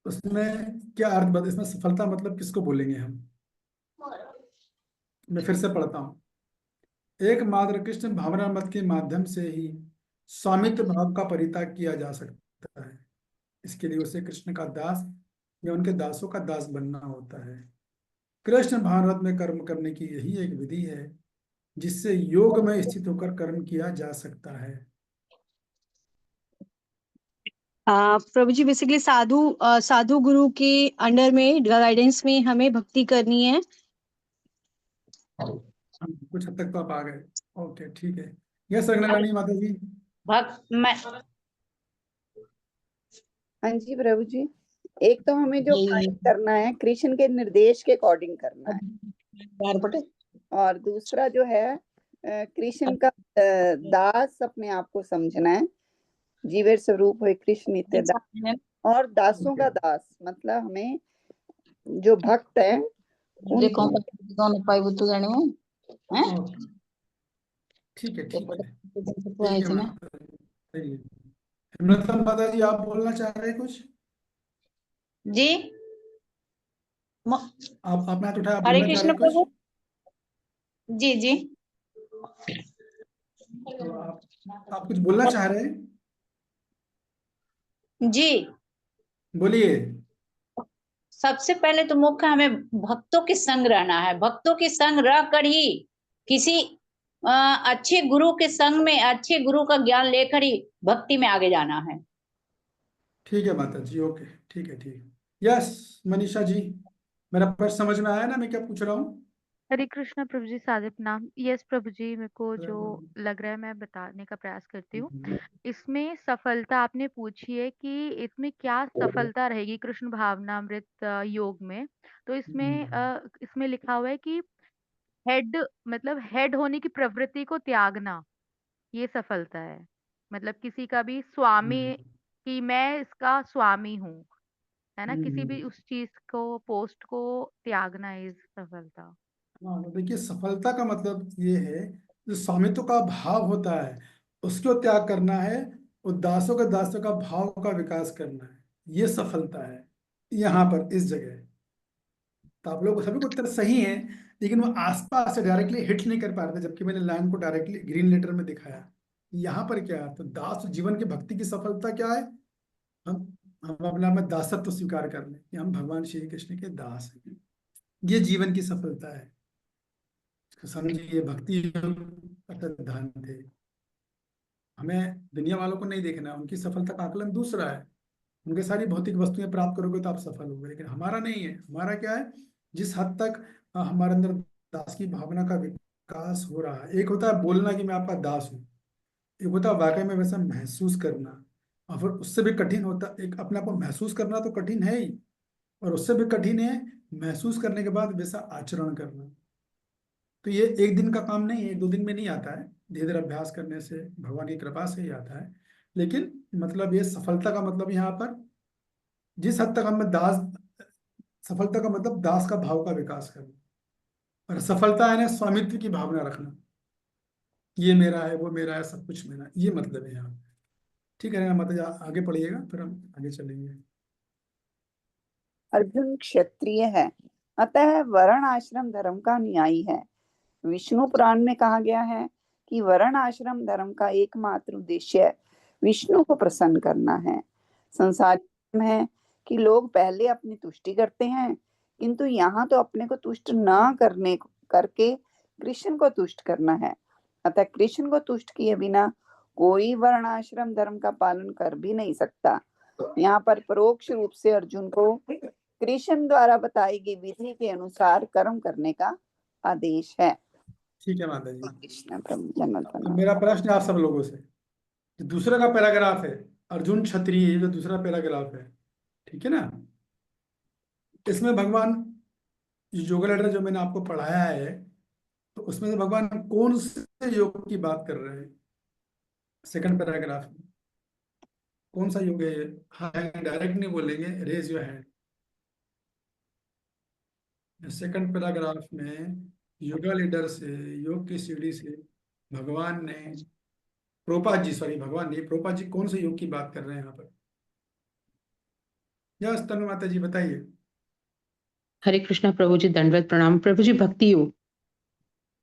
उसमें क्या अर्थ बता, इसमें सफलता मतलब किसको बोलेंगे हम? मैं फिर से पढ़ता हूँ। एकमात्र कृष्ण भावना मत के माध्यम से ही स्वामित्व भाव का परित्याग किया जा सकता है। इसके लिए उसे कृष्ण का दास या उनके दासों का दास बनना होता है। कृष्ण भावनामत में कर्म करने की यही एक विधि है जिससे योग में स्थित होकर कर्म किया जा सकता है। प्रभु जी बेसिकली साधु गुरु के अंडर में गाइडेंस में हमें भक्ति करनी है। कुछ हद तक तो आप आ गए। ओके ठीक है। यस रंगनारायणी माता जी। मैं हाँ जी प्रभु जी, एक तो हमें जो कार्य करना है कृष्ण के निर्देश के अकॉर्डिंग करना है, और दूसरा जो है कृष्ण का दास अपने आप को समझना है, जीवेर स्वरूप है कृष्ण नित्य दास, और दासों का दास मतलब हमें जो भक्त है उनको ओके ठीक है ठीक है ठीक है माता जी, सही है। हेमलता माता जी आप बोलना चाह रहे हैं कुछ? जी आप आपने हाथ उठाया, आप हरे बोलना चाह रहे कृष्ण हैं कुछ? प्रभु। जी जी तो आप कुछ बोलना चाह रहे हैं? जी। बोलिए। सबसे पहले तो मुख्य हमें भक्तों के संग रहना है, भक्तों के संग रह कर ही किसी अच्छे गुरु के संग में अच्छे गुरु का ज्ञान लेकर ही भक्ति में आगे जाना है। ठीक है माता जी, ओके ठीक है ठीक है। यस मनीषा जी, मेरा प्रश्न समझ में आया ना मैं क्या पूछ रहा हूँ? हरे कृष्णा प्रभु जी, सादे प्रणाम। यस प्रभु जी, मेरे को जो लग रहा है मैं बताने का प्रयास करती हूँ। इसमें सफलता आपने पूछी है कि इसमें क्या सफलता रहेगी कृष्ण भावनामृत योग में। तो इसमें लिखा हुआ है कि हेड, मतलब हेड होने की प्रवृत्ति को त्यागना, ये सफलता है। मतलब किसी का भी स्वामी, कि मैं इसका स्वामी हूँ, है ना, किसी भी उस चीज को, पोस्ट को त्यागना इज सफलता। हाँ तो देखिए सफलता का मतलब ये है, जो स्वामित्व का भाव होता है उसको त्याग करना है, और दासों के दासों का भाव का विकास करना है, ये सफलता है यहाँ पर इस जगह। तो आप लोग सभी को उत्तर सही है, लेकिन वो आसपास से डायरेक्टली हिट नहीं कर पा रहे थे, जबकि मैंने लाइन को डायरेक्टली ग्रीन लेटर में दिखाया। यहाँ पर क्या है, तो दास जीवन की भक्ति की सफलता क्या है? हम हम अपने आप में दासत्व स्वीकार कर लें कि हम भगवान श्री कृष्ण के दास हैं, ये जीवन की सफलता है। इसको समझिए, भक्ति अर्थात धन थे। हमें दुनिया वालों को नहीं देखना, उनकी सफलता का आकलन दूसरा है। उनके सारी भौतिक वस्तुएं प्राप्त करोगे तो आप सफल होगे, लेकिन हमारा नहीं है। हमारा क्या है, जिस हद तक हमारे अंदर दास की भावना का विकास हो रहा है। एक होता है बोलना कि मैं आपका दास हूँ, एक होता है वाकई में वैसा महसूस करना, और फिर उससे भी कठिन होता एक अपने आप को महसूस करना, तो कठिन है ही, और उससे भी कठिन है महसूस करने के बाद वैसा आचरण करना। तो ये एक दिन का काम नहीं है, एक दो दिन में नहीं आता है, धीरे धीरे अभ्यास करने से, भगवान की कृपा से ही आता है। लेकिन मतलब ये सफलता का मतलब यहाँ पर जिस हद तक हम दास सफलता का मतलब दास का भाव का विकास करना, और सफलता है ना स्वामित्व की भावना रखना, ये मेरा है, वो मेरा है, सब कुछ मेरा, ये मतलब है यहाँ। ठीक है ना माता, आगे पढ़िएगा फिर हम आगे चलेंगे। अर्जुन क्षत्रिय है, अतः वर्ण आश्रम धर्म का अनुयायी है। विष्णु पुराण में कहा गया है कि वर्ण आश्रम धर्म का एकमात्र उद्देश्य विष्णु को प्रसन्न करना है। संसार में है कि लोग पहले अपनी तुष्टि करते हैं, किंतु यहाँ तो अपने को तुष्ट न करके कृष्ण को तुष्ट करना है। अतः कृष्ण को तुष्ट किए बिना कोई वर्ण आश्रम धर्म का पालन कर भी नहीं सकता। यहाँ पर परोक्ष रूप से अर्जुन को कृष्ण द्वारा बताई गई विधि के अनुसार कर्म करने का आदेश है। ठीक है माता जी। कृष्ण प्रभु जन्नत अब बना। मेरा प्रश्न है आप सब लोगों से, जो दूसरा का पैराग्राफ है, अर्जुन क्षत्रिय, ये जो दूसरा पैराग्राफ है, ठीक है ना, इसमें भगवान योगा लेटर जो मैंने आपको पढ़ाया है, तो उसमें से भगवान कौन से योग की बात कर रहे हैं? सेकंड पैराग्राफ में कौन सा योग है ये? हाँ, डायरेक्ट नहीं बोलेंगे, raise your hand. Second paragraph में योगा लीडर से, योग की सीढ़ी से भगवान ने, प्रोपा जी, सॉरी भगवान नहीं, प्रोपा जी कौन से योग की बात कर रहे हैं यहाँ पर? यस तनु माता जी बताइए। हरे कृष्णा प्रभु जी, दंडवत प्रणाम प्रभु जी। भक्ति योग।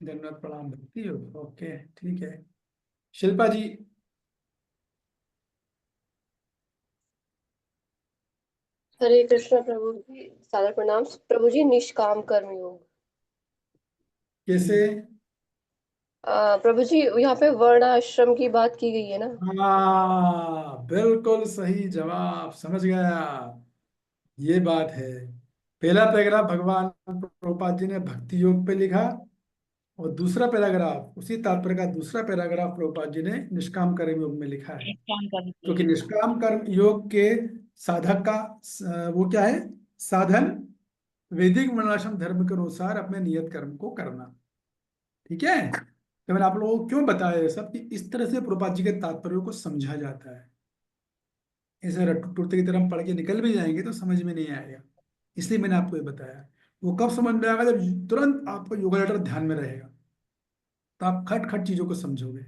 धन्यवाद, प्रणाम, भक्ति योग, ओके ठीक है। शिल्पा जी। हरे कृष्णा प्रभु जी, सादर प्रणाम प्रभु जी। निष्काम कर्म योग। कैसे? प्रभु जी यहाँ पे वर्ण आश्रम की बात की गई है ना। हाँ बिल्कुल सही जवाब, समझ गया, ये बात है। पहला पैराग्राफ भगवान प्रभुपाद जी ने भक्ति योग पे लिखा, और दूसरा पैराग्राफ, उसी तात्पर्य का दूसरा पैराग्राफ प्रभुपाद जी ने निष्काम कर्म योग में लिखा है। काम करने के क्योंकि लिए। निष्काम कर्म योग के साधक का वो क्या है? साधन वैदिक वर्णाश्रम धर्म के अनुसार अपने नियत कर्म को करना। ठीक है, तो मैंने आप लोगों को क्यों बताया ये सब, कि इस तरह से प्रभुपाद जी के तात्पर्यों को समझा जाता है। ऐसे रट्टू टुट्टे की तरह हम पढ़ के निकल भी जाएंगे तो समझ में नहीं आएगा, इसलिए मैंने आपको ये बताया। वो कब समझ में आएगा? जब तुरंत आपका योगा लेटर ध्यान में रहेगा, तो आप खट खट चीजों को समझोगे।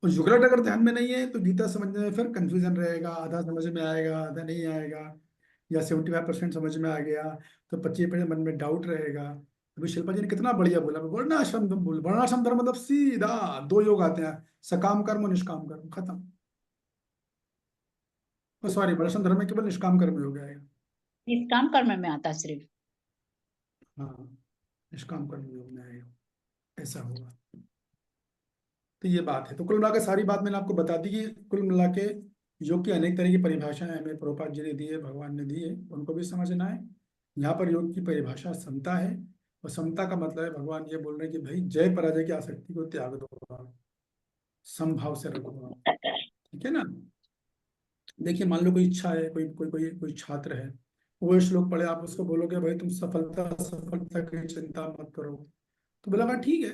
और योगा लेटर अगर ध्यान में नहीं है तो गीता समझने में फिर कंफ्यूजन रहेगा, आधा समझ में आएगा, आधा नहीं आएगा, या 75% समझ में आ गया तो 25% मन में डाउट रहेगा। अभी शिल्पा जी ने कितना बढ़िया बोला, वर्णाश्रम धर्म बोल, वर्णाश्रम धर्म मतलब सीधा दो योग आते हैं, सकाम कर्म और निष्काम कर्म, खत्म। सॉरी, वर्णाश्रम धर्म में केवल निष्काम कर्म योग आएगा। निष्काम कर्म में आता सिर्फ। हाँ, निष्काम कर्म योग में आएगा, ऐसा होगा। तो ये बात है। तो कुल मिला के सारी बात मैंने आपको बता दी कि कुल मिला के योग की अनेक तरह की परिभाषाएं हमें प्रभुपाद जी ने दी है, भगवान ने दी है, उनको भी समझना है। यहाँ पर योग की परिभाषा समता है, और समता का मतलब है भगवान ये बोल रहे हैं कि भाई जय पराजय की आसक्ति को त्याग दो, समभाव से रखो, ठीक है ना। देखिए मान लो कोई इच्छा है, कोई कोई कोई कोई छात्र है, वो श्लोक पढ़े, आप उसको बोलोगे भाई तुम सफलता सफलता की चिंता मत करो, तो बोला ठीक है,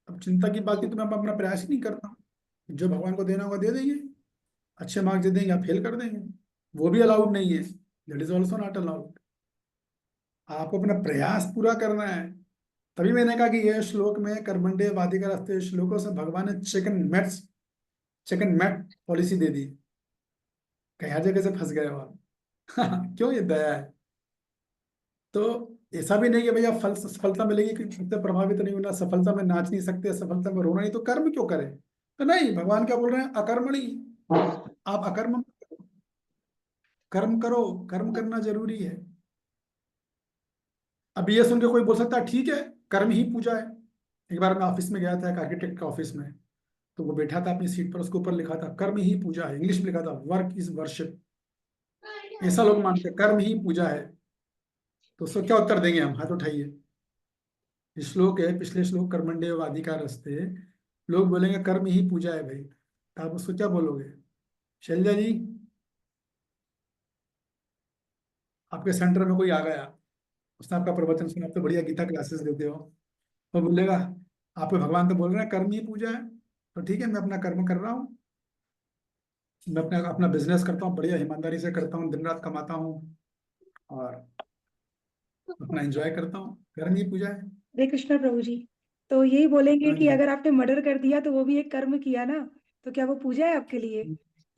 अब चिंता की बात की तो मैं अपना प्रयास ही नहीं करता हूँ, जो भगवान को देना होगा दे देंगे, अच्छे मार्क्स दे देंगे या फेल कर देंगे, वो भी अलाउड नहीं है, that is also not allowed. आपको अपना प्रयास पूरा करना है। तभी मैंने कहा कि यह श्लोक में कर्मण्डे वादिका रास्ते श्लोकों से भगवान ने चेक एंड मैट पॉलिसी दे दी। कहीं हर जगह से फंस गए हो आप क्यों? ये दया है। तो ऐसा भी नहीं कि भैया फल सफलता मिलेगी कि उससे प्रभावित नहीं होना, सफलता में नाच नहीं सकते, सफलता में रोना नहीं, तो कर्म क्यों करें? तो नहीं, भगवान क्या बोल रहे हैं? अकर्मणि, आप अकर्म कर्म करो, कर्म करना जरूरी है। अब ये सुन के कोई बोल सकता है ठीक है कर्म ही पूजा है। एक बार मैं ऑफिस में गया था, एक आर्किटेक्ट का ऑफिस में, तो वो बैठा था अपनी सीट पर, उसके ऊपर लिखा था कर्म ही पूजा है, इंग्लिश में लिखा था वर्क इज वर्शिप। ऐसा लोग मानते हैं कर्म ही पूजा है, तो उसको क्या उत्तर देंगे हम? हाथ उठाइए। श्लोक है, पिछले श्लोक कर्मण्डे वादिका रस्ते, लोग बोलेंगे कर्म ही पूजा है भाई, तो आप उसको क्या बोलोगे? शैलजा जी, आपके सेंटर में कोई आ गया, उसने आपका प्रवचन सुना, आप तो बढ़िया गीता क्लासेस देते हो, तो बोलेगा आपको भगवान तो बोल रहे हैं कर्म ही पूजा है, तो ठीक है मैं अपना कर्म कर रहा हूँ, मैं अपना अपना बिजनेस करता हूँ, बढ़िया ईमानदारी से करता हूँ, दिन रात कमाता हूँ, और अपना एंजॉय करता हूँ, कर्म ही पूजा है। हरे कृष्णा प्रभु जी। तो यही बोलेंगे हाँ कि जी। अगर आपने मर्डर कर दिया तो वो भी एक कर्म किया ना, तो क्या वो पूजा है आपके लिए?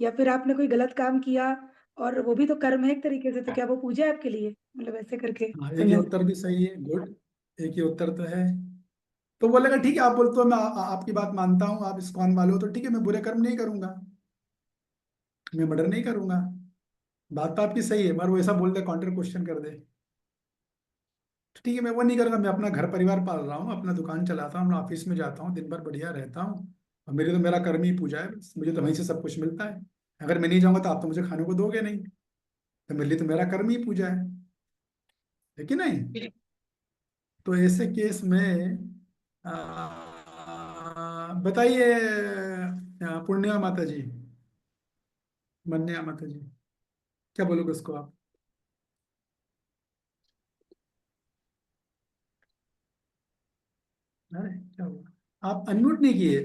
या फिर आपने कोई गलत काम किया और वो भी तो कर्म है एक तरीके से, तो क्या वो पूजा है आपके लिए? मतलब ऐसे करके हाँ, एक ये समझा। उत्तर भी सही है, गुड। एक ये उत्तर तो है। तो बोलेगा ठीक है, आप बोलते हो, मैं आपकी बात मानता हूँ, आप इस्कॉन वाले हो, तो ठीक है, मैं बुरे कर्म नहीं करूंगा, मैं मर्डर नहीं करूंगा। बात तो आपकी सही है, मगर वो ऐसा बोल दे, काउंटर क्वेश्चन कर दे, तो ठीक है, मैं वो नहीं करूंगा। मैं अपना घर परिवार पाल रहा हूँ, अपना दुकान चलाता हूँ, मैं ऑफिस में जाता हूँ, दिन भर बढ़िया रहता हूँ, और मेरा कर्म ही पूजा है, बस मुझे तो वहीं से सब कुछ मिलता है। अगर मैं नहीं जाऊंगा तो आप तो मुझे खाने को दोगे नहीं, तो मेरे लिए तो मेरा कर्म ही पूजा है कि नहीं? तो ऐसे केस में बताइए, पूर्णिमा माता जी, मन्या माता जी, क्या बोलोगे उसको आप? अरे क्या हुआ, आप अनम्यूट नहीं किए?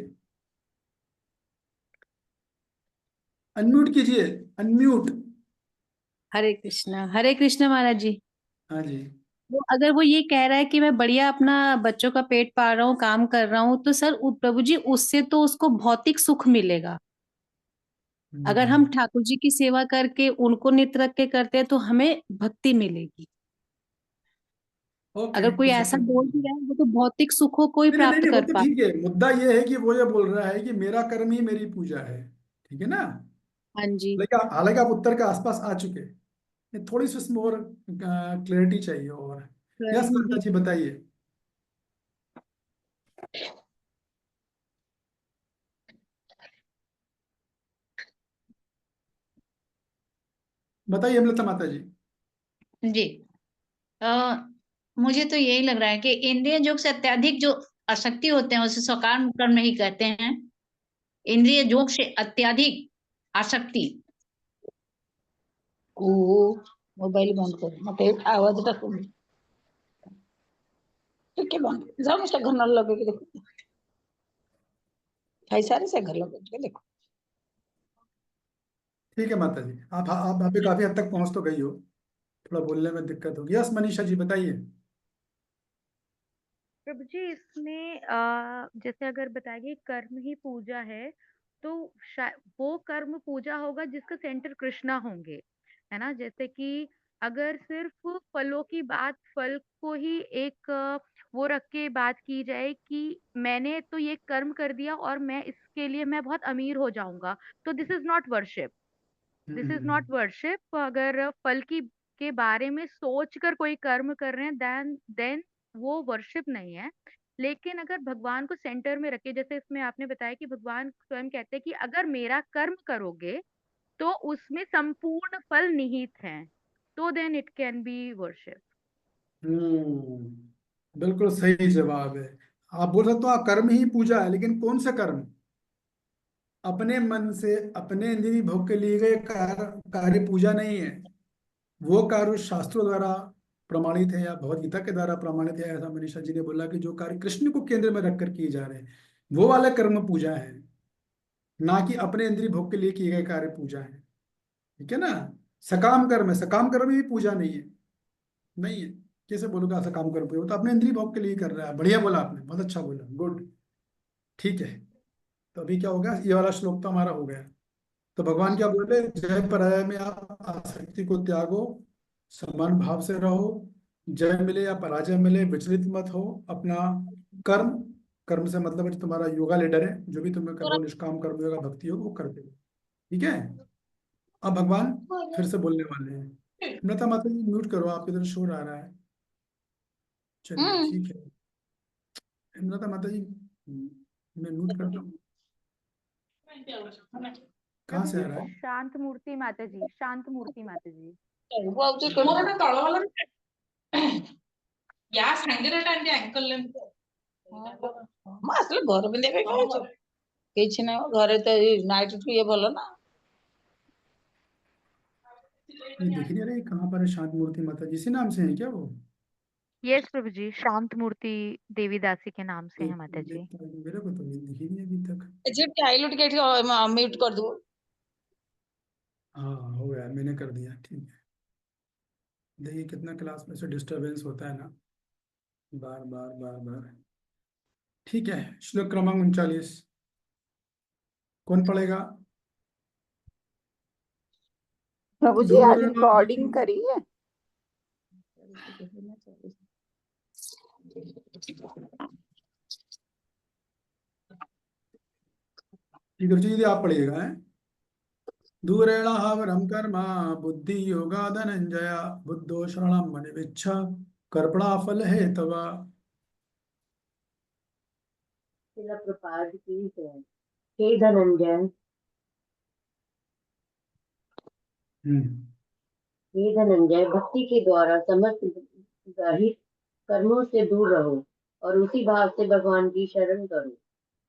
अनम्यूट कीजिए, अनम्यूट। हरे कृष्णा महाराज जी। हाँ जी। वो अगर वो ये कह रहा है कि मैं बढ़िया अपना बच्चों का पेट पाल रहा हूँ, काम कर रहा हूँ, तो सर प्रभु जी उससे तो उसको भौतिक सुख मिलेगा। अगर हम ठाकुर जी की सेवा करके उनको नित रख के करते हैं तो हमें भक्ति मिलेगी। ओके, अगर कोई कुछ हद ऐसा तक। बोल भी रहा है वो तो भौतिक सुखों को ही नहीं नहीं नहीं प्राप्त नहीं, वो कर तो पा। ठीक है, मुद्दा ये है कि वो ये बोल रहा है कि मेरा कर्म ही मेरी पूजा है, ठीक है ना? हाँ जी। लेकिन हालांकि आप उत्तर के आसपास आ चुके हैं, नहीं, थोड़ी सी इसमें और क्लैरिटी चाहिए और। यस माता जी, बताइए। बताइए अमृता माता जी। जी। अ, मुझे तो यही लग रहा है कि इंद्रिय जोग से अत्यधिक जो आसक्ति होते हैं उसे सकाम कर्म ही कहते हैं। इंद्रिय जोग से अत्यधिक आसक्ति। मोबाईल बंद कर, मग आवाज टाकून ठीक है, बंद जाओ, उसका घर न लगे देखो, भाई सारे से घर लगे देखो। ठीक है माता जी, आप अभी काफी हद तक पहुंच तो गई हो, थोड़ा बोलने में दिक्कत होगी। यस मनीषा जी, बताइए। प्रभु जी इसमें जैसे अगर बताया कि कर्म ही पूजा है, तो वो कर्म पूजा होगा जिसका सेंटर कृष्णा होंगे, है ना? जैसे कि अगर सिर्फ फलों की बात, फल को ही एक वो रख के बात की जाए कि मैंने तो ये कर्म कर दिया और मैं इसके लिए मैं बहुत अमीर हो जाऊंगा, तो this is not worship. This is not worship. अगर फल की के बारे में सोचकर कोई कर्म कर रहे हैं, देन वो वर्शिप नहीं है। लेकिन अगर भगवान को सेंटर में रखे, जैसे इसमें आपने बताया कि भगवान स्वयं कहते हैं कि अगर मेरा कर्म करोगे तो उसमें संपूर्ण फल निहित है, तो then it can be worship. बिल्कुल सही जवाब है। आप बोल सकते हो हाँ, कर्म ही पूजा है, लेकिन कौन सा कर्म? अपने मन से अपने इंद्रिय भोग के लिए गए कार्य पूजा नहीं है। वो कार्य शास्त्रों द्वारा प्रमाणित है या भगवत गीता के द्वारा प्रमाणित है, ऐसा मनीषा जी ने बोला कि जो कार्य कृष्ण को केंद्र में रखकर किए जा रहे हैं, वो वाला कर्म पूजा है, ना कि अपने इंद्रिय भोग के लिए किए गए कार्य पूजा है। ठीक है ना? सकाम कर्म है, सकाम कर्म भी पूजा नहीं है, नहीं है। कैसे बोलोगे सकाम कर्म पूजा? वो तो अपने इंद्रिय भोग के लिए कर रहा है। बढ़िया बोला आपने, बहुत अच्छा बोला, गुड। ठीक है, तो अभी क्या होगा, ये वाला श्लोक तो हमारा हो गया। तो भगवान क्या बोले, जय पराजय में आप आसक्ति को त्यागो, समान भाव से रहो, जय मिले या पराजय मिले विचलित मत हो, अपना कर्म, कर्म से मतलब है जो तुम्हारा योगा लीडर है, जो भी तुम्हें कर रहे हो, निष्काम कर्म योगा भक्ति योग, वो करते हो। ठीक है? अब भगवान फिर से बोलने वाले हैं। अमृता माता जी म्यूट करो, आपकी तरफ शोर आ रहा है। चलिए ठीक है, अमृता माता जी, मैं म्यूट करता हूँ। कहाँ प्रभु से जी आ रहा है? शांत मूर्ति माता जी, शांत मूर्ति माता जी। या ସାଙ୍ଗରେ ଟା ଏମିତି ankle length ମୁଁ ଆସିଲେ ଘର ପିନ୍ଧିବା ପାଇଁ କହୁଛୁ କିଛି ନାହିଁ, ଘରେ ତ ନାଇଟ୍ ଠୁ ଇଏ ଭଲ ନା। ये दिख नहीं रही कहाँ पर है? शांत मूर्ति माता जी, इसी नाम से है क्या वो? यस प्रभु जी, शांत मूर्ति देवी दासी के नाम से है माता जी। मेरे को तो नहीं दिखी नहीं अभी तक। झिटके आइलू टिके म्यूट कर दू। हाँ हो गया, मैंने कर दिया, ठीक है। देखिए कितना क्लास में से डिस्टरबेंस होता है ना, बार बार बार बार। ठीक है, श्लोक क्रमांक 39 कौन पढ़ेगा? प्रभु जी आज दूर रिकॉर्डिंग करी है? ठीक है जी, आप पढ़िएगा। है दूरेण हावरम कर्म बुद्धि योगा धनंजय बुद्धो शरणम मनिविच्छ कर्पणा फल हेतवा। शिला प्रपाद की जय। हे धनंजय, हे धनंजय, भक्ति के द्वारा समस्त गहित कर्मों से दूर रहो और उसी भाव से भगवान की शरण करो।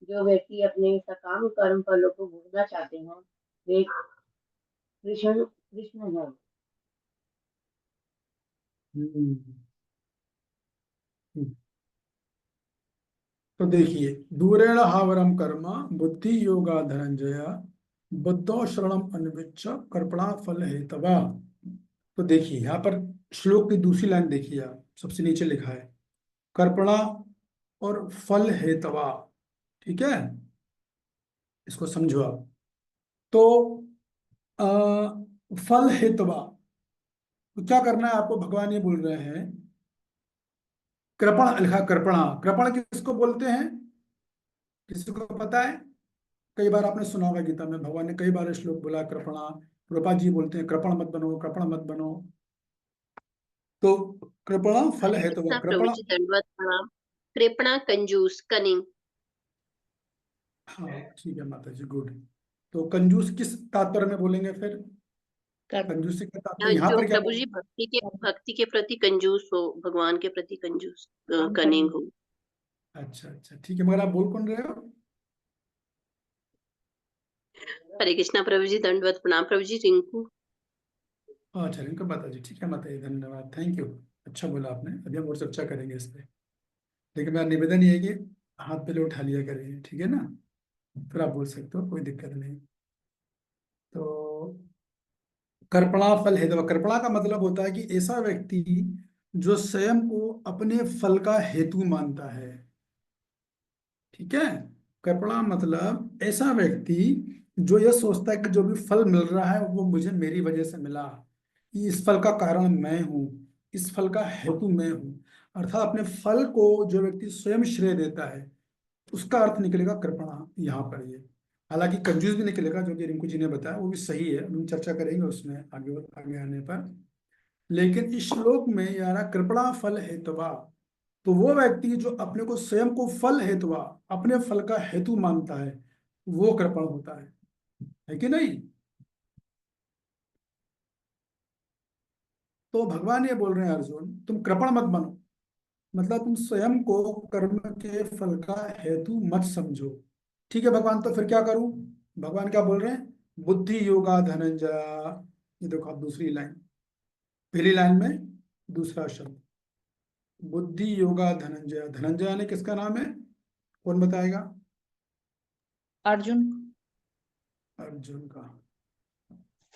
जो व्यक्ति अपने सकाम कर्म फलों को भोगना चाहते हैं वे कृष्ण कृष्ण है। तो देखिए, दूरेण हावरम कर्म बुद्धि योगा धनंजय बुद्धो शरणम अन्विच्छ कर्पणा फल हेतवा। तो देखिए यहाँ पर श्लोक की दूसरी लाइन देखिए, आप सबसे नीचे लिखा है कर्पणा और फल हेतवा। ठीक है, इसको समझो आप। तो आ, फल हेतवा, तो क्या करना है आपको? भगवान ये बोल रहे हैं, कृपण लिखा, कृपणा। कृपण किसको बोलते हैं? किसी को पता है? कई बार आपने सुना होगा गीता में भगवान ने कई बार श्लोक बोला कृपणा। प्रभुपाद जी बोलते हैं कृपण मत बनो, कृपण मत बनो। तो कृपणा फल हरे हेतु, कृष्णा प्रभु कृपणा। जी, दंडवत प्रणाम। कृपणा कंजूस कनिंग। हाँ ठीक है माता जी, गुड। तो कंजूस किस तात्पर्य में बोलेंगे फिर? कंजूसी का तात्पर्य यहाँ जो पर क्या प्रभु जी बोलेंगे? भक्ति के प्रति कंजूस हो, भगवान के प्रति कंजूस कनिंग हो। अच्छा अच्छा ठीक है, मगर आप बोल कौन रहे हो? हरे कृष्णा प्रभु जी, दंडवत प्रणाम। प्रभु जी रिंकू। अच्छा रिंकू माता जी, ठीक है माता जी, धन्यवाद, थैंक यू। अच्छा बोला आपने, अभी हम और चर्चा करेंगे इस पे। लेकिन मेरा निवेदन ये है कि हाथ पहले उठा लिया करिए, ठीक है ना? फिर आप बोल सकते हो, कोई दिक्कत नहीं। तो कर्पणा फल हेतु, कर्पणा का मतलब होता है कि ऐसा व्यक्ति जो स्वयं को अपने फल का हेतु मानता है। ठीक है, कर्पणा मतलब ऐसा व्यक्ति जो यह सोचता है कि जो भी फल मिल रहा है वो मुझे मेरी वजह से मिला, इस फल का कारण मैं हूँ, इस फल का हेतु मैं हूँ। अर्थात अपने फल को जो व्यक्ति स्वयं श्रेय देता है, उसका अर्थ निकलेगा कृपणा यहाँ पर। ये हालांकि कंजूस भी निकलेगा, जो कि रिंकू जी ने बताया वो भी सही है, हम चर्चा करेंगे उसमें आगे आगे आने पर। लेकिन इस श्लोक में यारा कृपणा फल हेतुवा, तो वो व्यक्ति जो अपने को स्वयं को फल हेतुवा, अपने फल का हेतु मानता है, वो कृपण होता है कि नहीं? तो भगवान ये बोल रहे हैं अर्जुन, तुम कृपण मत बनो, मतलब तुम स्वयं को कर्म के फल का हेतु मत समझो। ठीक है भगवान, तो फिर क्या करूं? भगवान क्या बोल रहे हैं? बुद्धि योगा धनंजय। ये देखो आप दूसरी लाइन, पहली लाइन में दूसरा शब्द बुद्धि योगा धनंजय। धनंजय ने किसका नाम है? कौन बताएगा? अर्जुन। अर्जुन का।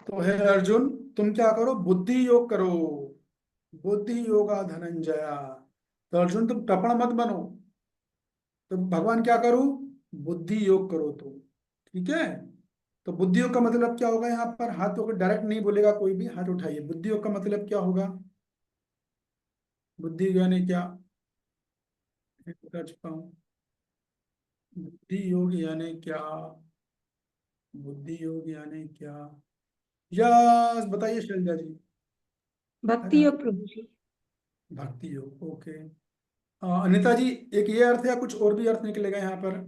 तो है अर्जुन, तुम क्या करो? बुद्धि योग करो, बुद्धि योगा धनंजय। तो अर्जुन तुम कृपण मत बनो। तो भगवान क्या करूं? बुद्धि योग करो तुम। ठीक है, तो बुद्धि योग का मतलब क्या होगा? यहाँ पर हाथ को डायरेक्ट नहीं बोलेगा, कोई भी हाथ उठाइए। बुद्धि योग का मतलब क्या होगा? बुद्धि यानी क्या? मैं बता चुका हूँ। बुद्धि योग यानी क्या? बुद्धि योग यानी क्या? यस बताइए शैलजा जी। अरे भक्ति हाँ, योग प्रभु जी। भक्ति योग, ओके। अनिता जी, एक ये अर्थ है या कुछ और भी अर्थ निकलेगा यहाँ पर?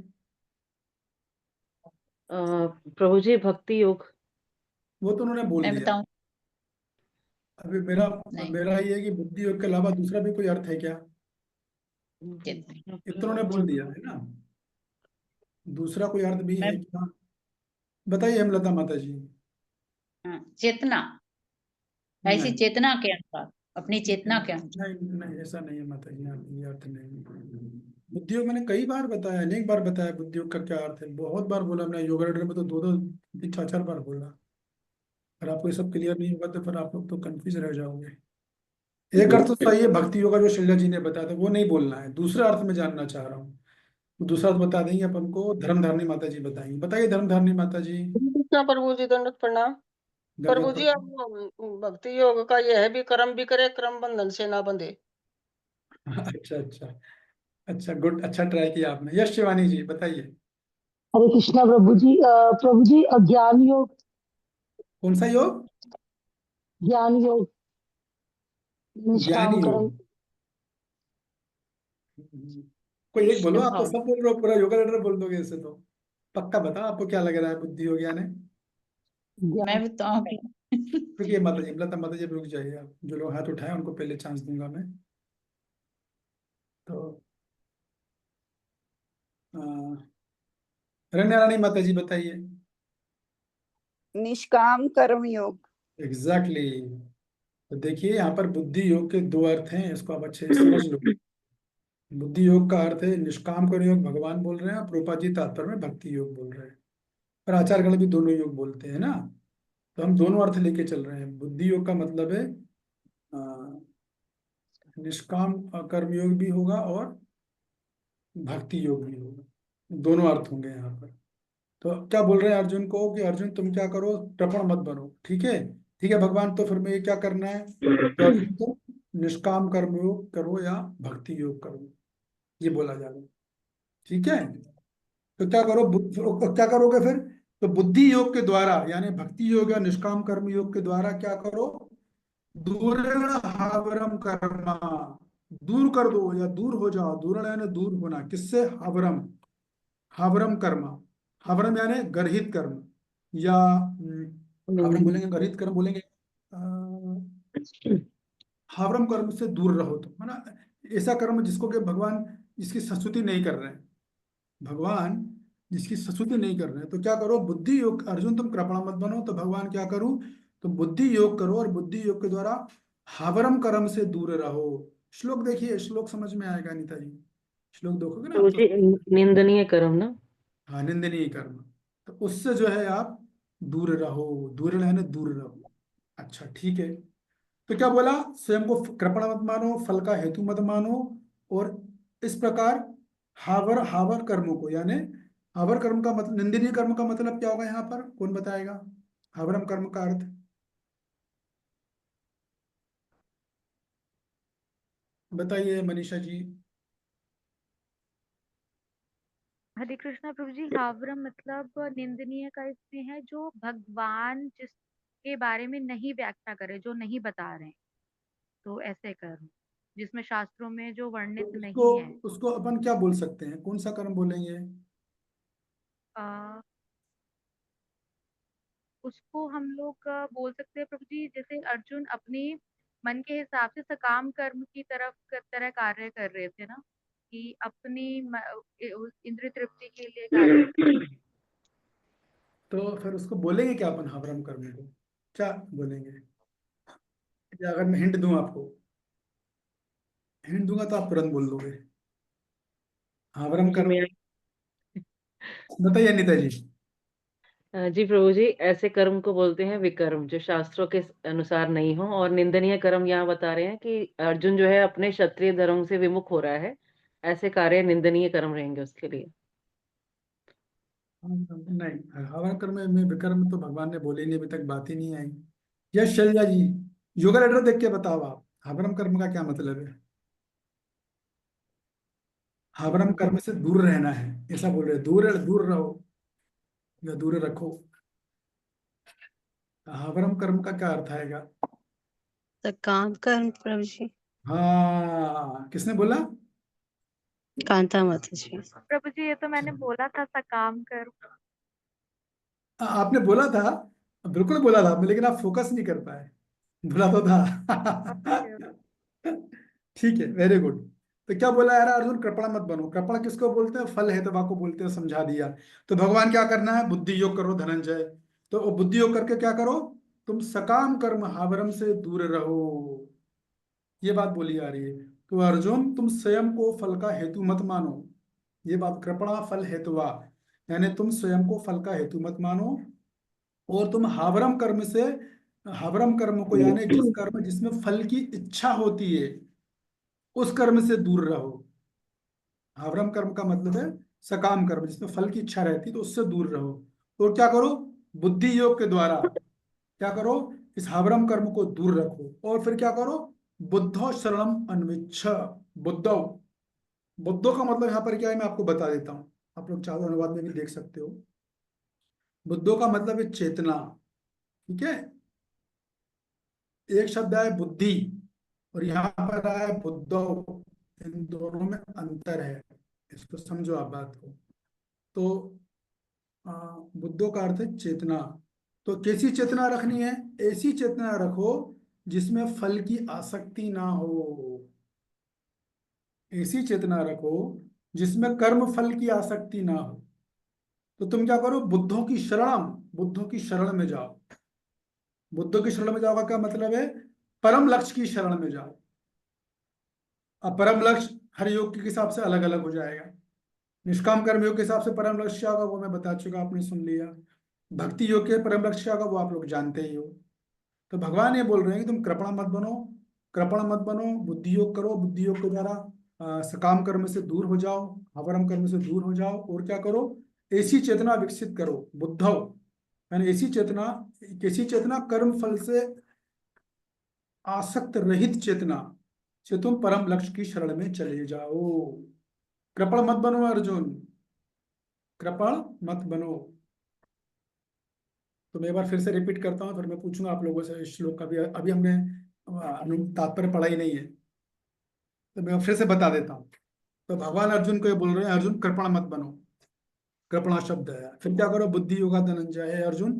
प्रभु जी भक्ति योग। वो तो उन्होंने बोल मैं दिया। बताऊं? अभी मेरा नहीं। मेरा ये है कि बुद्धि योग के अलावा दूसरा भी कोई अर्थ है क्या? ये तो उन्होंने बोल दिया है ना, दूसरा कोई अर्थ भी मैं है क्या? बताइए हेमलता माता जी। चेतना, ऐसी नहीं चेतना के अनुसार, अपनी चेतना के अनुसार। नहीं नहीं, ऐसा नहीं है माता जी, यहाँ ये अर्थ नहीं। बुद्धि योग मैंने कई बार बताया, अनेक बार बताया बुद्धि योग का क्या अर्थ है, बहुत बार बोला मैंने। योगा रेडर में तो दो दो तीन चार चार बार बोला। अगर आपको ये सब क्लियर नहीं होगा तो फिर आप लोग तो कंफ्यूज रह जाओगे। एक अर्थ तो सही है भक्ति योगा जो शैलजा जी ने बताया था, वो नहीं बोलना है, दूसरा अर्थ में जानना चाह रहा हूँ। तो दूसरा अर्थ बता देंगे अपन को, धर्मधारिणी माता जी बताएंगे। बताइए धर्मधारिणी माता जी। कृष्णा प्रभु जी, दंडवत प्रणाम। प्रभु दंडवत जी, अब भक्ति योग का यह है भी कर्म भी करे, क्रम बंधन से ना बंधे। अच्छा अच्छा अच्छा, गुड, अच्छा ट्राई किया आपने। यश शिवानी जी बताइए। हरे कृष्णा प्रभु जी। प्रभु जी, ज्ञान योग। कौन सा योग? ज्ञान योग, ज्ञानी निष्काम योग। कर्म। कोई एक बोलो, आप तो हाँ, सब बोल रहे हो, पूरा योगा लेटर बोल दोगे ऐसे तो। पक्का बताओ आपको क्या लग रहा है, बुद्धि योग यानी? मैं बताऊंगी। रुकिए माता जी, लता माता जी रुक जाइए आप। जो लोग हाथ उठाए उनको पहले चांस दूंगा मैं। तो रण्या रानी माता जी बताइए। निष्काम कर्म योग। Exactly exactly। तो देखिए यहाँ पर बुद्धि योग के दो अर्थ हैं, इसको आप अच्छे से समझ लो। बुद्धि योग का अर्थ है निष्काम कर्म योग, भगवान बोल रहे हैं, और प्रोपा जी तात्पर्य में भक्ति योग बोल रहे हैं। पर आचार्यगण भी दोनों योग बोलते हैं ना, तो हम दोनों अर्थ लेके चल रहे हैं। बुद्धि योग का मतलब है निष्काम कर्म योग भी होगा और भक्ति योग भी होगा, दोनों अर्थ होंगे यहाँ पर। तो क्या बोल रहे हैं अर्जुन को कि अर्जुन तुम क्या करो, कृपण मत बनो। ठीक है, ठीक है भगवान, तो फिर मैं क्या करना है? तो अर्जुन को निष्काम कर्म योग करो या भक्ति योग करो, ये बोला जा रहा है। ठीक है, तो क्या करो, क्या करोगे फिर? तो बुद्धि योग के द्वारा यानी भक्ति योग या निष्काम कर्म योग के द्वारा क्या करो? दूरेण हावरम कर्मा, दूर कर दो या दूर हो जाओ। दूरण यानी दूर होना, किससे? हावरम, हावरम कर्मा। हावरम यानी गर्हित कर्म, या हावरम बोलेंगे, गर्हित कर्म बोलेंगे। हावरम कर्म से दूर रहो तुम, है ना? ऐसा कर्म जिसको कि भगवान, जिसकी संस्तुति नहीं कर रहे हैं भगवान, जिसकी संस्तुति नहीं कर रहे हैं। तो क्या करो? बुद्धि योग। अर्जुन तुम कृपण मत बनो, तो भगवान क्या करूं? तो बुद्धि योग करो, और बुद्धि योग के द्वारा हावरम कर्म से दूर रहो। श्लोक देखिए, श्लोक समझ में आएगा अनीता जी। श्लोक देखोगे ना प्रभु आप जी, तो। निंदनीय कर्म ना। हाँ, निंदनीय कर्म, तो उससे जो है आप दूर रहो। दूर रहने, दूर रहो। अच्छा ठीक है, तो क्या बोला? स्वयं को कृपण मत मानो, फल का हेतु मत मानो, और इस प्रकार हावर हावर कर्मों को, यानी हावर कर्म का मतलब, निंदनीय कर्म का मतलब क्या होगा यहाँ पर? कौन बताएगा हावरम कर्म का अर्थ? बताइए मनीषा जी। हरे कृष्णा प्रभु जी, हावरम मतलब निंदनीय का इसमें है जो भगवान जिसके बारे में नहीं व्याख्या करे, जो नहीं बता रहे हैं, तो ऐसे कर्म जिसमें शास्त्रों में जो तो वर्णित उसको नहीं है। उसको अपन क्या बोल सकते हैं, कौन सा कर्म बोलेंगे? आ, उसको हम लोग बोल सकते हैं प्रभु जी, जैसे अर्जुन अपनी मन के हिसाब से सकाम कर्म की तरह कार्य कर रहे थे ना, कि अपनी इंद्रिय तृप्ति के लिए कार्य कर। तो फिर उसको बोलेंगे क्या अपन हावरम कर्म को? क्या बोलेंगे? या अगर मैं हिंट दूं आपको, हिंट दूंगा तो आप तुरंत बोल दोगे हावरम जी कर्म। मैं बताइए अनिता जी। जी प्रभु जी, ऐसे कर्म को बोलते हैं विकर्म, जो शास्त्रों के अनुसार नहीं हो। और निंदनीय कर्म यहाँ बता रहे हैं कि अर्जुन जो है अपने क्षत्रिय धर्म से विमुख हो रहा है, ऐसे कार्य निंदनीय कर्म रहेंगे उसके लिए। नहीं, हवन कर्म में विकर्म तो भगवान ने बोले नहीं, अभी तक बात ही नहीं आई। यश शैलजा जी, योगा लेटर देख के बताओ आप, हवनम कर्म का क्या मतलब है? हवनम कर्म से दूर रहना है, ऐसा बोल रहे, दूर दूर रहो या दूर रखो। हवनम कर्म का क्या अर्थ आएगा? सकाम कर्म प्रभु जी। हाँ, किसने बोला? कांता माता जी। प्रभु जी, ये तो मैंने बोला था सकाम कर्म। आपने बोला था, बिल्कुल बोला था आपने, लेकिन आप फोकस नहीं कर पाए। बोला तो था। ठीक है, वेरी गुड। तो क्या बोला यार अर्जुन? कृपण मत बनो। कृपण किसको बोलते हैं? फल हेतवा को बोलते हैं, समझा दिया। तो भगवान क्या करना है? बुद्धि योग करो धनंजय। तो वो बुद्धि योग करके क्या करो? तुम सकाम कर्म हावरम से दूर रहो, ये बात बोली जा रही है। तो अर्जुन तुम स्वयं को फल का हेतु मत मानो, ये बात, कृपणा फल हेतुवा, यानी तुम स्वयं को फल का हेतु मत मानो, और तुम हावरम कर्म से हावरम कर्म को यानी जिस कर्म जिसमें फल की इच्छा होती है उस कर्म से दूर रहो। हावरम कर्म का मतलब है सकाम कर्म जिसमें फल की इच्छा रहती है, तो उससे दूर रहो। और क्या करो? बुद्धि योग के द्वारा क्या करो? इस हावरम कर्म को दूर रखो। और फिर क्या करो? बुद्धो शरणम अन्विच्छ। बुद्धो, बुद्धो का मतलब यहाँ पर क्या है मैं आपको बता देता हूँ, आप लोग चाहो अनुवाद में भी देख सकते हो। बुद्धो का मतलब है चेतना, ठीक है। एक शब्द है बुद्धि और यहाँ पर आया बुद्धो, इन दोनों में अंतर है, इसको समझो आप बात को। तो बुद्धो का अर्थ है चेतना। तो कैसी चेतना रखनी है? ऐसी चेतना रखो जिसमें फल की आसक्ति ना हो। ऐसी चेतना रखो जिसमें कर्म फल की आसक्ति ना हो। तो तुम क्या करो? बुद्धों की शरण, बुद्धों की शरण में जाओ। बुद्धों की शरण में जाओ का क्या मतलब है? परम लक्ष्य की शरण में जाओ। अब परम लक्ष्य हर योग के हिसाब से अलग अलग हो जाएगा। निष्काम कर्म योग के हिसाब से परम लक्ष्य क्या होगा वो मैं बता चुका, आपने सुन लिया। भक्ति योग के परम लक्ष्य क्या होगा वो आप लोग जानते ही हो। तो भगवान ये बोल रहे हैं कि तुम कृपण मत बनो, कृपण मत बनो, बुद्धि योग करो। बुद्धि योग के द्वारा सकाम कर्म से दूर हो जाओ, अवरम कर्म से दूर हो जाओ। और क्या करो? ऐसी चेतना विकसित करो, बुद्धव यानी ऐसी चेतना, कैसी चेतना? कर्म फल से आसक्त रहित चेतना से तुम परम लक्ष्य की शरण में चले जाओ। कृपण मत बनो अर्जुन, कृपण मत बनो। तो मैं एक बार फिर से रिपीट करता हूँ, फिर मैं पूछूंगा आप लोगों से इस श्लोक का भी, अभी हमने तात्पर्य पढ़ा ही नहीं है, तो मैं फिर से बता देता हूँ। तो भगवान अर्जुन को ये बोल रहे हैं, अर्जुन कृपण मत बनो, कृपणा शब्द है। फिर क्या करो? बुद्धि योगा धनंजय है अर्जुन,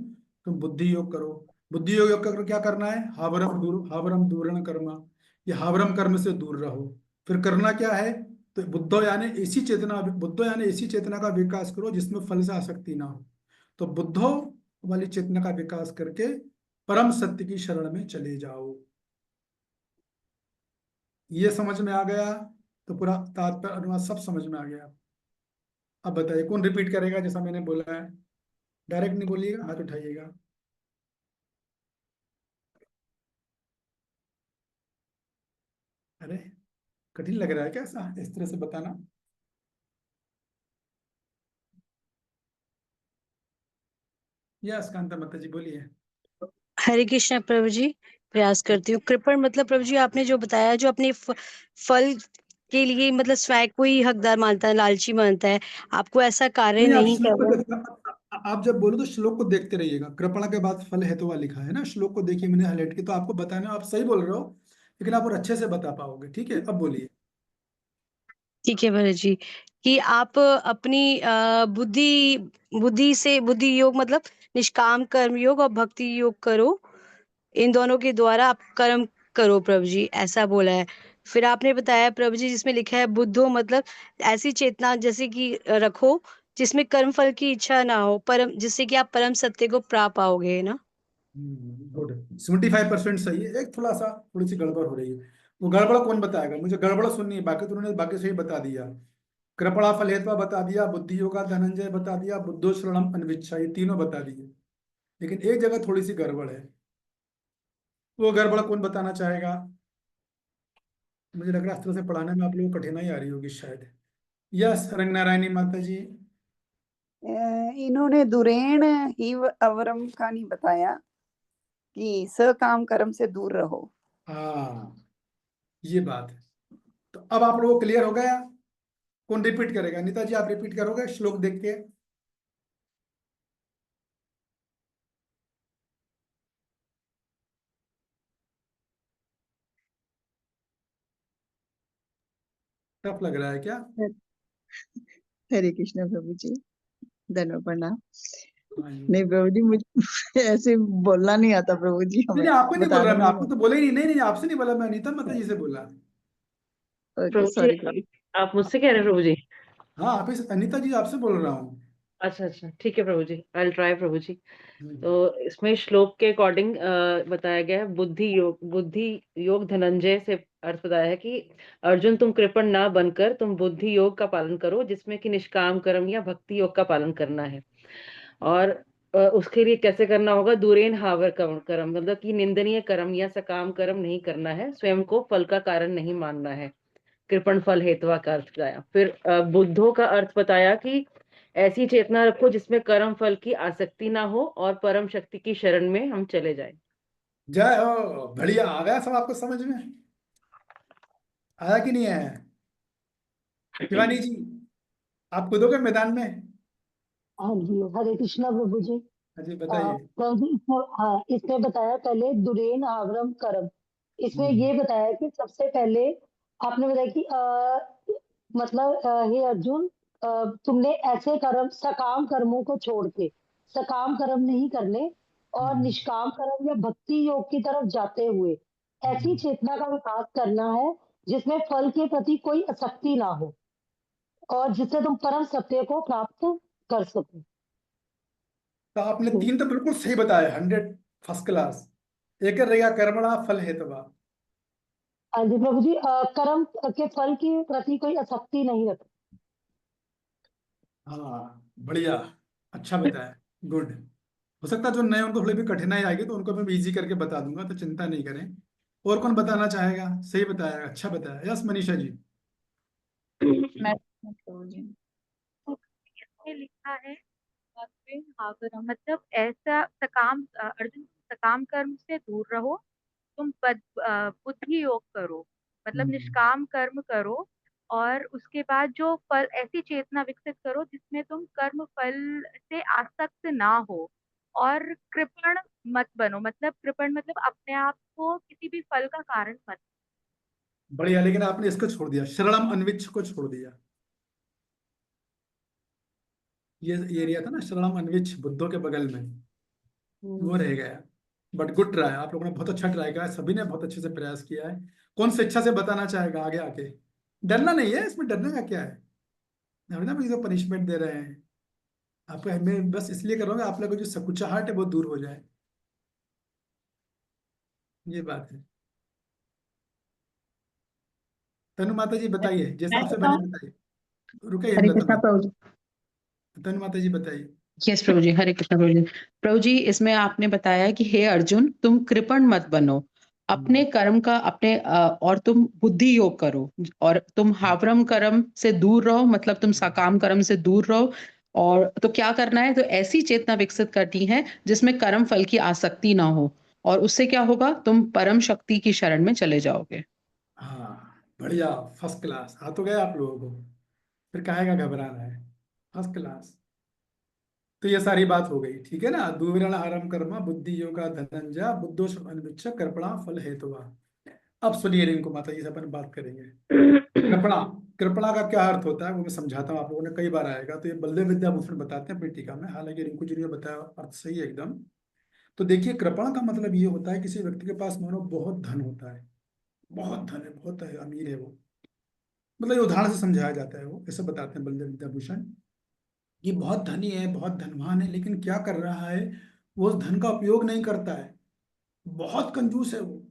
तुम बुद्धि योग करो। बुद्धि योग करो, क्या करना है? हावरम दूरण कर्म, ये हावरम कर्म से दूर रहो। फिर करना क्या है? तो बुद्धो यानी ऐसी चेतना, बुद्धो यानी ऐसी चेतना का विकास करो जिसमें फल से आसक्ति ना हो। तो बुद्धो वाली चेतना का विकास करके परम सत्य की शरण में चले जाओ। ये समझ में आ गया? तो पूरा तात्पर्य अनुवाद सब समझ में आ गया। अब बताइए कौन रिपीट करेगा जैसा मैंने बोला है? डायरेक्ट नहीं बोलिएगा, हाथ उठाइएगा। अरे कठिन लग रहा है क्या ऐसा इस तरह से बताना? यस कांता माता जी बोलिए। हरे कृष्णा प्रभु जी, प्रयास करती हूँ। कृपण मतलब प्रभु जी आपने जो बताया, जो अपने फल के लिए मतलब स्वयं को ही हकदार मानता है, लालची मानता है, आपको ऐसा कार्य नहीं, आप नहीं श्लोक को करना। आप जब बोलो तो श्लोक को देखते रहिएगा। कृपणा के बाद फल है तो वह लिखा है ना, श्लोक को देखिए, मैंने हाईलाइट किया तो आपको बताना, आप सही बोल रहे हो, लेकिन आप और अच्छे से बता पाओगे। ठीक है, अब बोलिए। ठीक है भरत जी, कि आप अपनी बुद्धि बुद्धि से, बुद्धि योग मतलब निष्काम कर्म योग और भक्ति योग करो, इन दोनों के द्वारा आप कर्म करो प्रभु जी, ऐसा बोला है। फिर आपने बताया प्रभु जी जिसमें लिखा है बुद्धो मतलब ऐसी चेतना जैसे कि रखो जिसमें कर्म फल की इच्छा ना हो, परम, जिससे कि आप परम सत्य को प्राप्त पाओगे ना। गुड, 75% सही है। एक थोड़ा सा थोड़ी सी गड़बड़ हो रही है, वो गड़बड़ कौन बताएगा? मुझे गड़बड़ सुननी है। बाकी तो उन्होंने बाकी सही बता दिया। कृपणा फल हेत्वा बता दिया, बुद्धि योगा धनंजय बता दिया, बुद्धो शरणम अनविच्छा, ये तीनों बता दिए। लेकिन एक जगह थोड़ी सी गड़बड़ है, वो गड़बड़ कौन बताना चाहेगा? मुझे लग रहा है इस तरह से पढ़ाने में आप लोगों को कठिनाई आ रही होगी शायद। यस रंगनारायणी माता जी। इन्होंने दुरेण ही अवरम का नहीं बताया कि सकाम कर्म से दूर रहो। हाँ ये बात है। तो अब आप लोगों को क्लियर हो गया? कौन रिपीट करेगा? नीता जी आप रिपीट करोगे श्लोक देख के? टफ लग रहा है क्या? हरे कृष्णा प्रभु जी, धन्यवाद प्रणाम। हाँ जी। नहीं प्रभु जी, मुझे ऐसे बोलना नहीं आता प्रभु जी, नहीं हमें नहीं, आपको नहीं बोल रहा बताने मैं, नहीं आपको तो बोला ही नहीं। नहीं नहीं, आपसे नहीं बोला मैं, नीता माता जी से बोला। आता। प्रभु सॉरी जी आप मुझसे कह रहे हैं प्रभु जी? हाँ आप अनीता जी आपसे बोल रहा हूँ। अच्छा अच्छा, ठीक है प्रभु जी, आई ट्राई प्रभु जी। हम्म। तो इसमें श्लोक के अकॉर्डिंग बताया गया है बुद्धि योग धनंजय से अर्थ बताया है कि अर्जुन तुम कृपण ना बनकर तुम बुद्धि योग का पालन करो, जिसमें कि निष्काम कर्म या भक्ति योग का पालन करना है। और उसके लिए कैसे करना होगा? दूरेन हावर कर्म, मतलब कि निंदनीय कर्म या सकाम कर्म नहीं करना है, स्वयं को फल का कारण नहीं मानना है। कृपण फल हेतवा का अर्थ बताया। फिर बुद्धो का अर्थ बताया कि ऐसी चेतना रखो जिसमें कर्म फल की आसक्ति ना हो और परम शक्ति की शरण में हम चले जाएं। जय हो, बढ़िया। आ गया सब आपको समझ में? आया कि नहीं आया? शिवानी जी, आप कूदोगे मैदान में? हाँ जी, हरे कृष्णा प्रभु जी। हाँ जी, बताइए। प्रभु जी, हाँ, इसमें बताया पहले दुरेन आवरम करम। इसमें ये बताया कि सबसे पहले आपने बताया कि मतलब हे अर्जुन, तुमने ऐसे कर्म, सकाम कर्मों को छोड़ के सकाम कर्म नहीं करने और निष्काम कर्म या भक्ति योग की तरफ जाते हुए ऐसी चेतना का विकास करना है जिसमें फल के प्रति कोई आसक्ति ना हो और जिससे तुम परम सत्य को प्राप्त कर सको। तो आपने 3 तो बिल्कुल सही बताया, 100 फर्स्ट क्लास। एक रहेगा कर्मणा फल हेतवा। हाँ जी प्रभु जी, कर्म के फल के प्रति कोई आसक्ति नहीं रखती। हाँ, बढ़िया, अच्छा बताया, गुड। हो सकता है जो नए उनको थोड़ी भी कठिनाई आएगी तो उनको मैं इजी करके बता दूंगा, तो चिंता नहीं करें। और कौन बताना चाहेगा? सही बताया, अच्छा बताया। यस मनीषा जी। मैं प्रभु जी। इसमें लिखा है मतलब ऐसा सकाम अर्जुन, सकाम कर्म से दूर रहो, तुम बुद्धि योग करो, मतलब निष्काम कर्म करो, और उसके बाद जो फल, ऐसी चेतना विकसित करो जिसमें तुम कर्म फल से आसक्त ना हो, और कृपण मत बनो, मतलब कृपण मतलब अपने आप को किसी भी फल का कारण मत। बढ़िया, लेकिन आपने इसको छोड़ दिया, शरणम अन्विच्छ को छोड़ दिया। ये एरिया था ना, शरणम अन्विच्छ, बुद्धों के बगल में, वो रह गया। बट गुड ट्राई, आप लोगों ने बहुत अच्छा ट्राई किया है, सभी ने बहुत अच्छे से प्रयास किया है। कौन स्वेच्छा से बताना चाहेगा आगे आके? डरना नहीं है, इसमें डरने का क्या है? हम ना मुझे पनिशमेंट दे रहे हैं आपको, मैं बस इसलिए करूंगा आप लोगों को जो सकुचाहट है वो दूर हो जाए, ये बात है। तनु माता जी बताइए, जैसा मैं आपसे बने बताऊं? बताइए। रुके हरे हेमलता कृष्णा माता, प्रभु जी। तनु माता जी बताइए। यस प्रभु जी, हरे कृष्णा प्रभु जी। प्रभु जी, इसमें आपने बताया कि हे अर्जुन, तुम कृपण मत बनो, अपने कर्म का अपने और तुम बुद्धि योग करो, और तुम हावरम कर्म से दूर रहो, मतलब तुम सकाम कर्म से दूर रहो। और तो क्या करना है? तो ऐसी चेतना विकसित करनी है जिसमें कर्म फल की आसक्ति ना हो, और उससे क्या होगा? तुम परम शक्ति की शरण में चले जाओगे। हाँ, बढ़िया, फर्स्ट क्लास। आ तो गया आप लोगों को, फिर काहे का घबराना है? First class. तो ये सारी बात हो गई, ठीक है ना? दूविरण आरम कर्मा बुद्धि योगा धनंजय बुद्धो अन्विच्छ कृपणा फल हेतुवा। अब सुनिए रिंकू माता जी से अपन बात करेंगे। कृपणा, कृपणा का क्या अर्थ होता है वो मैं समझाता हूँ, आप लोगों ने कई बार आएगा, तो ये बल्लभ विद्याभूषण बताते हैं अपनी टीका में, हालांकि रिंकू जी ने बताया अर्थ सही है एकदम। तो देखिए, कृपण का मतलब ये होता है किसी व्यक्ति के पास मानो बहुत धन होता है, बहुत धन है, बहुत है, अमीर है वो। मतलब ये उदाहरण से समझाया जाता है, वो ऐसे बताते हैं बल्लभ विद्याभूषण, कि बहुत धनी है, बहुत धनवान है, लेकिन क्या कर रहा है? वो उस धन का उपयोग नहीं करता है, बहुत कंजूस है वो।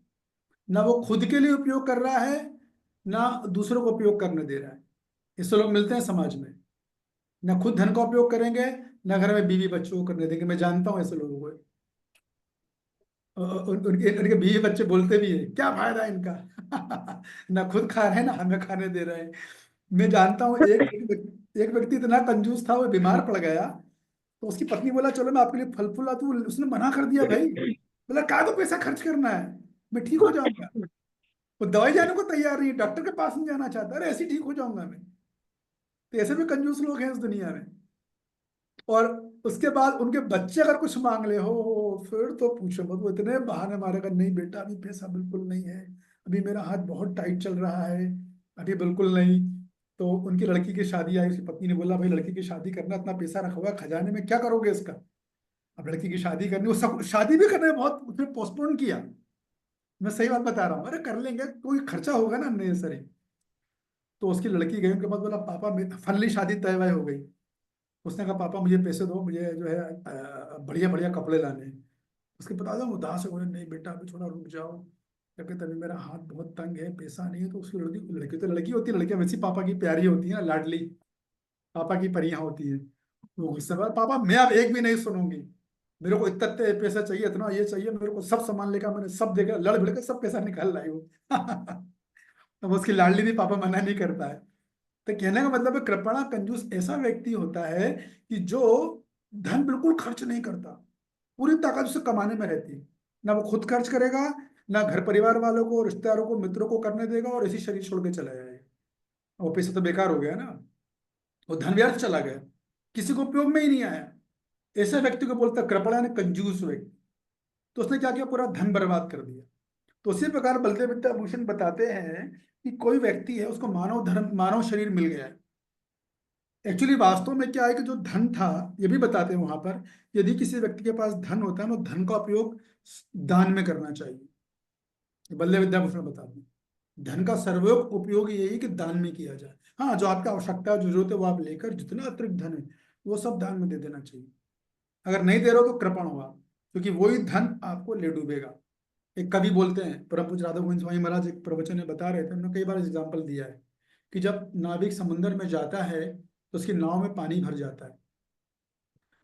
ना वो खुद के लिए उपयोग कर रहा है, ना दूसरों को उपयोग करने दे रहा है। इससे लोग मिलते हैं समाज में, ना खुद धन का उपयोग करेंगे, ना घर में बीवी बच्चों को करने देंगे। मैं जानता हूँ ऐसे लोगों को। उनके उनके बीवी बच्चे बोलते भी है, क्या फायदा है इनका? ना खुद खा रहे हैं ना हमें खाने दे रहे हैं। मैं जानता हूँ एक व्यक्ति इतना कंजूस था, वो बीमार पड़ गया, तो उसकी पत्नी बोला चलो मैं आपके लिए फल फूल लाती हूँ, उसने मना कर दिया भाई। बोला क्या तो पैसा खर्च करना है, मैं ठीक हो जाऊंगा। वो दवाई जाने को तैयार नहीं है, डॉक्टर के पास नहीं जाना चाहता, अरे ऐसे ही ठीक हो जाऊंगा मैं। तो ऐसे भी कंजूस लोग हैं इस दुनिया में। और उसके बाद उनके बच्चे अगर कुछ मांग ले हो फिर तो पूछो मत, वो इतने बहाने मारेगा, नहीं बेटा अभी पैसा बिल्कुल नहीं है, अभी मेरा हाथ बहुत टाइट चल रहा है, अभी बिल्कुल नहीं। तो उनकी लड़की की शादी आई, उसकी पत्नी ने बोला भाई लड़की की शादी करना, इतना पैसा रखा हुआ है खजाने में, क्या करोगे इसका? अब लड़की की शादी करनी, वो सब शादी भी करने बहुत उसने पोस्टपोन किया। मैं सही बात बता रहा हूँ, अरे कर लेंगे, कोई खर्चा होगा ना नेसेसरी। तो उसकी लड़की गई, उनके पास बोला पापा फाइनली शादी तय वय हो गई। उसने कहा पापा मुझे पैसे दो, मुझे जो है बढ़िया बढ़िया कपड़े लाने हैं। उसके पिता एकदम उदास हो गए, नहीं बेटा अभी थोड़ा रुक जाओ, क्योंकि तभी मेरा हाथ बहुत तंग है, पैसा नहीं है। तो उसकी लड़की, लड़की तो लड़की होती है, लड़कियां वैसी पापा की प्यारी होती है ना, लाडली, पापा की परियां होती है। वो गुस्सा में, पापा मैं अब एक भी नहीं सुनूंगी, मेरे को इतना पैसा चाहिए, इतना ये चाहिए, मेरे को सब सामान लेकर, मैंने सब देखा, लड़ भिड़ के सब पैसा निकाल लाई वो। अब उसकी लाडली नहीं, पापा मना नहीं करता है। तो कहने का मतलब है, कृपणा कंजूस ऐसा व्यक्ति होता है कि जो धन बिल्कुल खर्च नहीं करता, पूरी ताकत उसे कमाने में रहती है। ना वो खुद खर्च करेगा, ना घर परिवार वालों को, रिश्तेदारों को, मित्रों को करने देगा, और ऐसी शरीर छोड़ के चला जाएगा। वो पैसा तो बेकार हो गया ना, वो धन व्यर्थ चला गया, किसी को उपयोग में ही नहीं आया। ऐसे व्यक्ति को बोलता है कृपणा ने कंजूस व्यक्ति। तो उसने क्या किया, पूरा धन बर्बाद कर दिया। तो उसी प्रकार बलदेव विद्याभूषण बताते हैं कि कोई व्यक्ति है, उसको मानव धर्म, मानव शरीर मिल गया है। एक्चुअली वास्तव में क्या है कि जो धन था, ये भी बताते हैं वहां पर, यदि किसी व्यक्ति के पास धन होता है, तो धन का उपयोग दान में करना चाहिए। बल्ले विद्याभूषण बताते हैं धन का सर्वोपरि उपयोग यही है कि दान में किया जाए। हाँ, जो आपकी आवश्यकता है, जो जरूरत है, वो आप लेकर, जितना अतिरिक्त धन है वो सब दान में दे देना चाहिए। अगर नहीं दे रहे हो तो कृपण हुआ, क्योंकि वही धन आपको ले डूबेगा। एक कवि बोलते हैं, परम पूज्य राधा गोविंद स्वामी महाराज एक प्रवचन में बता रहे थे, उन्होंने कई बार एग्जाम्पल दिया है कि जब नाविक समुद्र में जाता है तो उसकी नाव में पानी भर जाता है,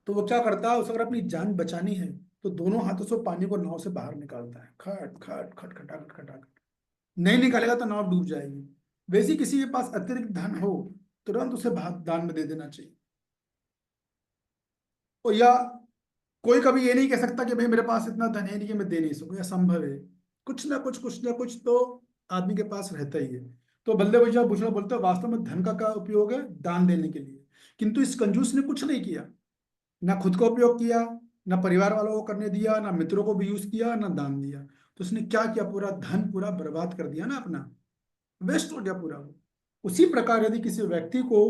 तो वो क्या करता है, उसे अगर अपनी जान बचानी है तो दोनों हाथों से पानी को नाव से बाहर निकालता है, खट खट खट खटाखट खटाखट। नहीं निकालेगा तो नाव डूब जाएगी। वैसे ही किसी के पास अतिरिक्त धन हो, तुरंत उसे दान में दे देना चाहिए। और या कोई कभी ये नहीं कह सकता कि भाई मेरे पास इतना धन है नहीं कि मैं दे नहीं सकूं, असंभव है। कुछ ना कुछ तो आदमी के पास रहता ही है। तो बल्ले भैया भूषण बोलते हैं वास्तव में धन का क्या उपयोग है, दान देने के लिए। किंतु इस कंजूस ने कुछ नहीं किया, ना खुद का उपयोग किया, ना परिवार वालों को करने दिया, ना मित्रों को भी यूज किया, ना दान दिया। तो उसने क्या किया, पूरा धन पूरा बर्बाद कर दिया ना अपना, वेस्ट हो गया पूरा। उसी प्रकार यदि किसी व्यक्ति को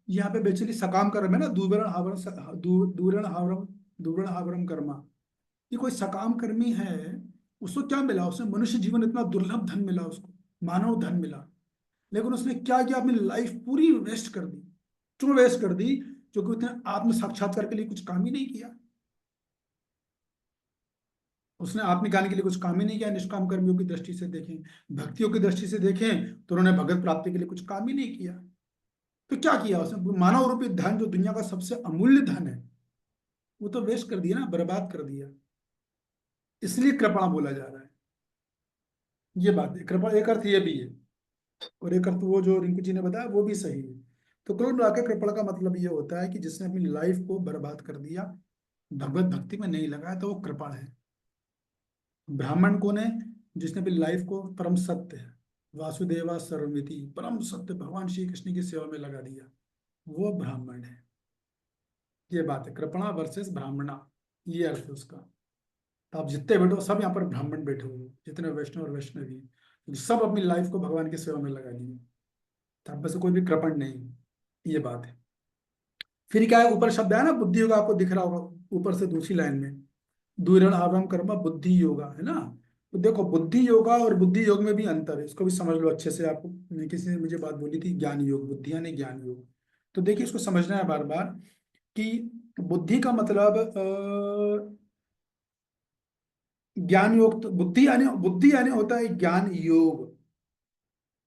यहाँ पे बेसिकली सकाम कर्म है ना, दूरण हावरम, दूरण हावरम कर्मा, ये कोई सकाम कर्मी है, उसको क्या मिला, उसने मनुष्य जीवन, इतना दुर्लभ धन मिला उसको, मानव धन मिला, लेकिन उसने क्या किया, अपनी लाइफ पूरी वेस्ट कर दी। क्यों वेस्ट कर दी, क्योंकि उसने आत्म साक्षात्कार के लिए कुछ काम ही नहीं किया। उसने आत्मज्ञान के लिए कुछ काम ही नहीं किया। निष्काम कर्मियों की दृष्टि से देखें, भक्तियों की दृष्टि से देखें, तो उन्होंने भगत प्राप्ति के लिए कुछ काम ही नहीं किया। तो क्या किया उसने, मानव रूपी धन, जो दुनिया का सबसे अमूल्य धन है, वो तो वेस्ट कर दिया ना, बर्बाद कर दिया। इसलिए कृपणा बोला जा रहा है। ये बात है, कृपा एक अर्थ ये भी है, और एक अर्थ वो जो रिंकू जी ने बताया वो भी सही है। तो कुल मिलाकर कृपण का मतलब ये होता है कि जिसने अपनी लाइफ को बर्बाद कर दिया, भगवत भक्ति में नहीं लगाया, तो वो कृपण है। ब्राह्मण कौन है, जिसने अपनी लाइफ को परम सत्य है, वासुदेवा सर्वमिति, परम सत्य भगवान श्री कृष्ण की सेवा में लगा दिया, वो ब्राह्मण है। ये बात है, कृपणा वर्सेस ब्राह्मणा, ये अर्थ है उसका। तो आप जितने बैठो, सब यहाँ पर ब्राह्मण बैठे हुए, जितने वैष्णव और वैष्णवी, सब अपनी लाइफ को भगवान की सेवा में लगा दिए, तो आप में से कोई भी कृपण नहीं, ये बात है। फिर क्या है, ऊपर शब्द है ना बुद्धि योगा, आपको दिख रहा होगा ऊपर से दूसरी लाइन में, दूरण आवरम कर्म बुद्धि योगा, है ना। तो देखो, बुद्धि योगा और बुद्धि योग में भी अंतर है, इसको भी समझ लो अच्छे से। आपको किसी ने मुझे बात बोली थी, ज्ञान योग, बुद्धि यानी ज्ञान योग। तो देखिए, इसको समझना है बार बार कि बुद्धि का मतलब ज्ञान योग, तो बुद्धि यानी होता है ज्ञान योग,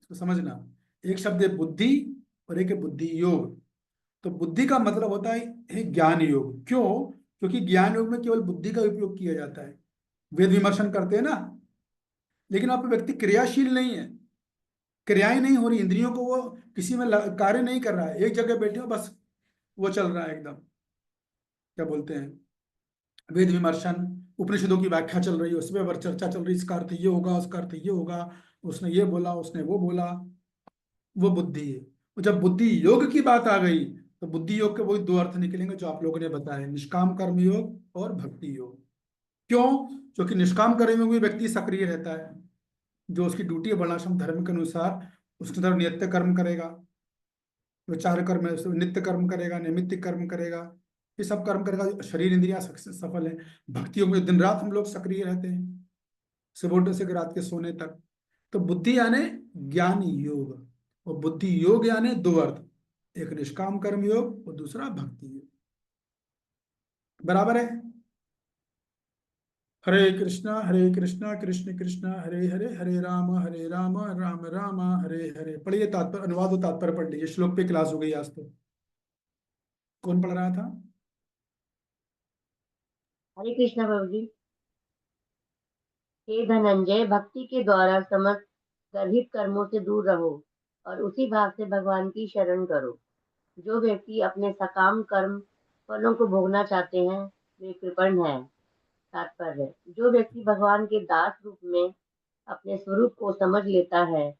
इसको समझना। एक शब्द है बुद्धि और एक है बुद्धि योग। तो बुद्धि का मतलब होता है ज्ञान योग। क्यों, क्योंकि ज्ञान योग में केवल बुद्धि का उपयोग किया जाता है, वेद विमर्शन करते हैं ना, लेकिन आप व्यक्ति क्रियाशील नहीं है, क्रियाएं नहीं हो रही, इंद्रियों को वो किसी में कार्य नहीं कर रहा है, एक जगह बैठे हो बस, वो चल रहा है एकदम, क्या बोलते हैं, वेद विमर्शन, उपनिषदों की व्याख्या चल रही है, उसमें पर चर्चा चल रही, इसका अर्थ ये होगा, उसका अर्थ ये होगा, उसने ये बोला, उसने वो बोला, वो बुद्धि है। और जब बुद्धि योग की बात आ गई, तो बुद्धि योग के वही दो अर्थ निकलेंगे जो आप लोगों ने बताया, निष्काम कर्म योग और भक्ति योग। क्यों, क्योंकि निष्काम कर्म योग में व्यक्ति सक्रिय रहता है, जो उसकी ड्यूटी है वर्णाश्रम धर्म के अनुसार, उसके तरफ नित्य कर्म करेगा, विचार कर्म है, नित्य कर्म करेगा, नैमित्तिक कर्म करेगा, ये सब कर्म करेगा, शरीर इंद्रिया सफल है। भक्ति योग में दिन रात हम लोग सक्रिय रहते हैं, सुबह उठने से रात के सोने तक। तो बुद्धि यानी ज्ञान योग, और बुद्धि योग यानी दो अर्थ, एक निष्काम कर्म योग और दूसरा भक्ति योग। बराबर है। हरे कृष्णा कृष्ण कृष्ण हरे हरे, हरे राम राम राम हरे हरे। पढ़िए तात्पर्य, अनुवाद और तात्पर्य पढ़ लीजिए। श्लोक पे क्लास हो गई आज तो। कौन पढ़ रहा था? हरे कृष्णा प्रभु जी। हे धनंजय, भक्ति के द्वारा समस्त गर्भित कर्मों से दूर रहो और उसी भाव से भगवान की शरण करो। जो व्यक्ति अपने सकाम कर्म फलों को भोगना चाहते हैं वे कृपण है। तात्पर्य, जो व्यक्ति भगवान के दास रूप में अपने स्वरूप को समझ लेता है,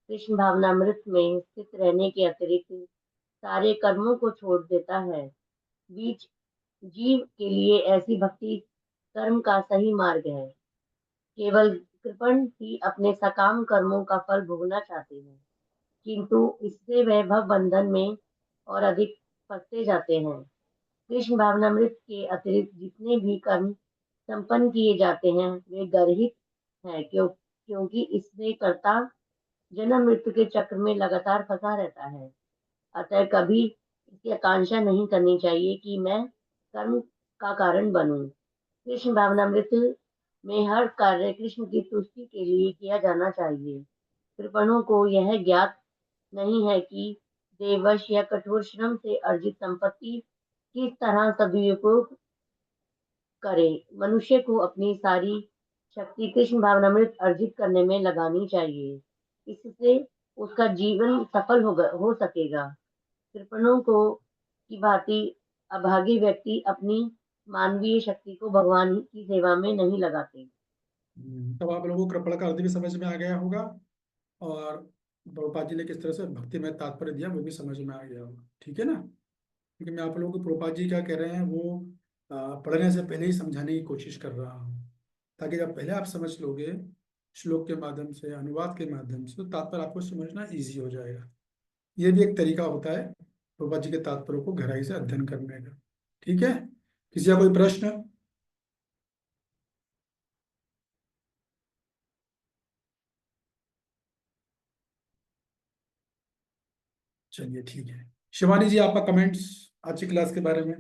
कृष्ण भावनामृत में स्थित रहने के अतिरिक्त सारे कर्मों को छोड़ देता है, बीच जीव के लिए ऐसी भक्ति कर्म का सही मार्ग है। केवल कृपण ही अपने सकाम कर्मों का फल भोगना चाहते हैं, किंतु इससे वह भव बंधन में और अधिक फंसते जाते हैं। कृष्ण भावनामृत के अतिरिक्त जितने भी कर्म संपन्न किए जाते हैं वे गर्हित हैं, क्योंकि इससे कर्ता जन्म मृत्यु के चक्र में लगातार फंसा रहता है। अतः कभी इसकी आकांक्षा नहीं करनी चाहिए कि मैं कर्म का कारण बनूं। कृष्ण भावनामृत में हर कार्य कृष्ण की तुष्टि के लिए किया जाना चाहिए। कृपणों को यह ज्ञात नहीं है कि देववश या कठोर श्रम से अर्जित संपत्ति किस तरह सदुपयोग करे। मनुष्य को अपनी सारी शक्ति कृष्ण भावनामृत अर्जित करने में लगानी चाहिए, इससे उसका जीवन सफल हो सकेगा। कृपणों को की भांति अभागी व्यक्ति अपनी मानवीय शक्ति को भगवान की सेवा में नहीं लगाते। तब आप लोगों को कृपण का अर्थ भी समझ में आ गया होगा और प्रभुपाद जी ने किस तरह से भक्ति में तात्पर्य दिया वो भी समझ में आ गया होगा। ठीक है ना? क्योंकि मैं आप लोगों को प्रभुपाद जी क्या कह रहे हैं वो पढ़ने से पहले ही समझाने की कोशिश कर रहा हूँ, ताकि जब पहले आप समझ लोगे श्लोक के माध्यम से, अनुवाद के माध्यम से, तो तात्पर्य आपको समझना ईजी हो जाएगा। ये भी एक तरीका होता है प्रभुपाद जी के तात्पर्य को गहराई से अध्ययन करने का। ठीक है? किसी का कोई प्रश्न? चलिए ठीक है। शिवानी जी, आपका कमेंट्स आज की क्लास के बारे में?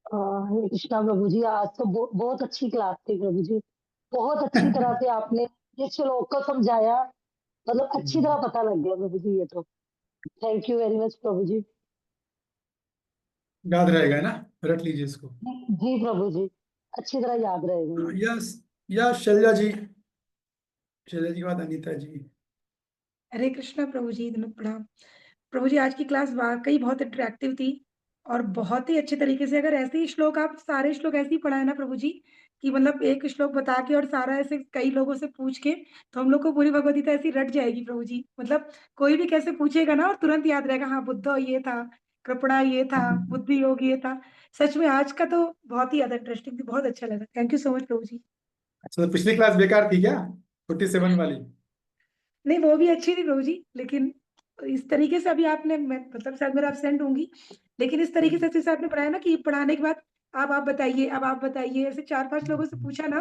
हरे कृष्णा प्रभु जी, आज तो बहुत अच्छी क्लास थी प्रभु जी। बहुत अच्छी तरह से आपने ये श्लोक को समझाया, मतलब अच्छी तरह पता लग गया प्रभु जी ये तो। थैंक यू वेरी मच प्रभु जी। याद रहेगा ना? रट लीजिए इसको। जी प्रभु जी, अच्छी तरह याद रहेगा ये। यस, यस शैलजा जी। शैलजा जी के बाद अनीता जी। हरे कृष्णा प्रभु जी, प्रणाम प्रभु जी। आज की क्लास वाकई बहुत इंटरेक्टिव थी और बहुत ही अच्छे तरीके से, अगर ऐसे ही श्लोक आप सारे श्लोक ऐसे ही पढ़ाए ना प्रभु जी, कि मतलब एक श्लोक बता के और सारा ऐसे कई लोगों से पूछ के, तो हम लोग को पूरी भगवत गीता ऐसी रट जाएगी प्रभु जी। मतलब कोई भी कैसे पूछेगा ना और तुरंत याद रहेगा, हाँ बुद्धो ये था, कृपणा ये था, बुद्धि योग ये था। सच में आज का तो बहुत ही ज्यादा इंटरेस्टिंग थी, बहुत अच्छा लगा। थैंक यू सो मच प्रभु जी। अच्छा, तो पिछली क्लास बेकार थी क्या? 47 वाली? नहीं, वो भी अच्छी थी प्रभु जी, लेकिन इस तरीके से अभी आपने, मैं मतलब शायद मेरा absent होंगी, लेकिन इस तरीके से जैसे आपने पढ़ाया ना कि पढ़ाने के बाद अब आप बताइए, अब आप बताइए, ऐसे 4-5 लोगों से पूछा ना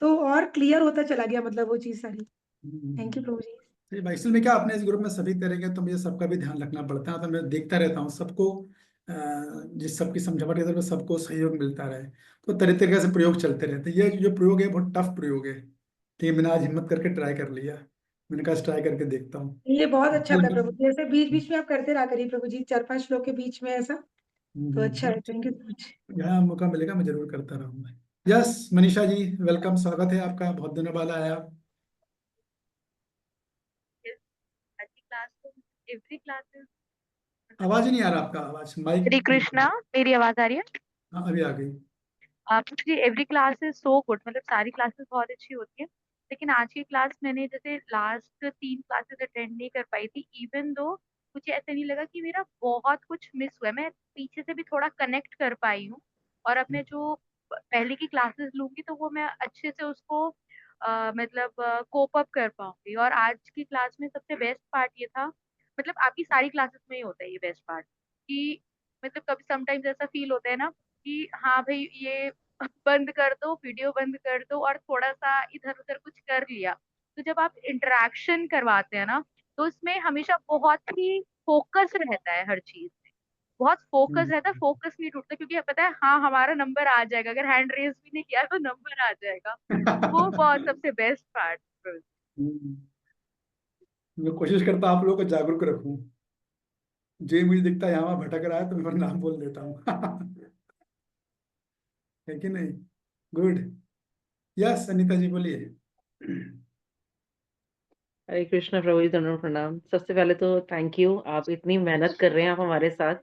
तो और क्लियर होता चला गया, मतलब वो चीज सारी। थैंक यू प्रभु जी। सही भाई, इसलिए क्या अपने इस ग्रुप में सभी करेंगे तो मुझे सबका भी ध्यान रखना पड़ता है, तो मैं देखता रहता हूँ सबको, जिस सबकी समझावट के तरफ में सबको सहयोग मिलता रहे, तो तरह तरीके से प्रयोग चलते रहते हैं। ये जो प्रयोग है बहुत टफ प्रयोग है, लेकिन मैंने आज हिम्मत करके ट्राई कर लिया। मैंने कहा ट्राई करके देखता हूँ। ये बहुत अच्छा था प्रभु जी, ऐसे बीच बीच में आप करते रहा करिए प्रभु जी, 4-5 लोग के बीच में ऐसा, तो अच्छा है। Thank you so much. यहाँ मौका मिलेगा मैं जरूर करता रहूंगा। यस मनीषा जी, वेलकम, स्वागत है आपका, बहुत दिनों बाद आया आप। आज की क्लास तो एवरी क्लासेस। आवाज ही नहीं आ रहा आपका, आवाज माइक। हरे कृष्णा, मेरी आवाज आ रही है? हाँ अभी आ गई। Actually every class is so good, मतलब सारी क्लासेस बहुत अच्छी होती है, लेकिन आज की क्लास मैंने जैसे लास्ट 3 क्लासेस अटेंड नहीं कर पाई थी, इवन दो मुझे ऐसा नहीं लगा कि मेरा बहुत कुछ मिस हुआ है, मैं पीछे से भी थोड़ा कनेक्ट कर पाई हूँ। और अब मैं जो पहले की क्लासेस लूंगी तो वो मैं अच्छे से उसको मतलब कोप अप कर पाऊंगी। और आज की क्लास में सबसे बेस्ट पार्ट ये था, मतलब आपकी सारी क्लासेस में ही होता है ये बेस्ट पार्ट, कि मतलब कभी समटाइम्स ऐसा फील होता है ना कि हाँ भाई ये बंद कर दो, वीडियो बंद कर दो और थोड़ा सा इधर उधर कुछ कर लिया। तो जब आप इंटरेक्शन करवाते हैं ना तो इसमें हमेशा बहुत ही फोकस रहता है, हर चीज में बहुत फोकस रहता है, फोकस नहीं टूटता, क्योंकि पता है हाँ हमारा नंबर आ जाएगा, अगर हैंड रेज भी नहीं किया तो नंबर आ जाएगा। वो बहुत सबसे बेस्ट पार्ट। मैं कोशिश करता हूँ आप लोगों को जागरूक रखूं, जो मुझे दिखता है यहाँ वहाँ भटक रहा है तो मैं नाम बोल देता हूँ। है कि नहीं? गुड। यस अनीता जी बोलिए। हरे कृष्णा प्रभु जी, दंडवत प्रणाम। सबसे पहले तो थैंक यू, आप इतनी मेहनत कर रहे हैं आप हमारे साथ,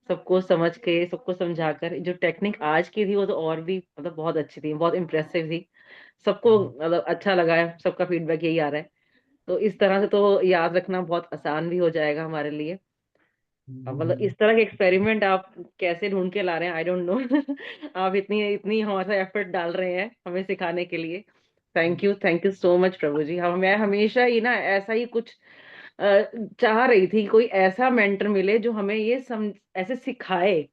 सबको समझ के सबको समझाकर। जो टेक्निक आज की थी वो तो और भी मतलब बहुत अच्छी थी, बहुत इम्प्रेसिव थी, सबको मतलब अच्छा लगा है, सबका फीडबैक यही आ रहा है। तो इस तरह से तो याद रखना बहुत आसान भी हो जाएगा हमारे लिए। अब मतलब इस तरह के एक्सपेरिमेंट आप कैसे ढूंढ के ला रहे हैं, आई डोंट नो। आप इतनी इतनी हमारा एफर्ट डाल रहे हैं हमें सिखाने के लिए। थैंक यू सो मच प्रभु जी। हम मैं हमेशा ही ना ऐसा ही कुछ चाह रही थी, कोई ऐसा मेंटर मिले जो हमें ये ऐसे सिखाए।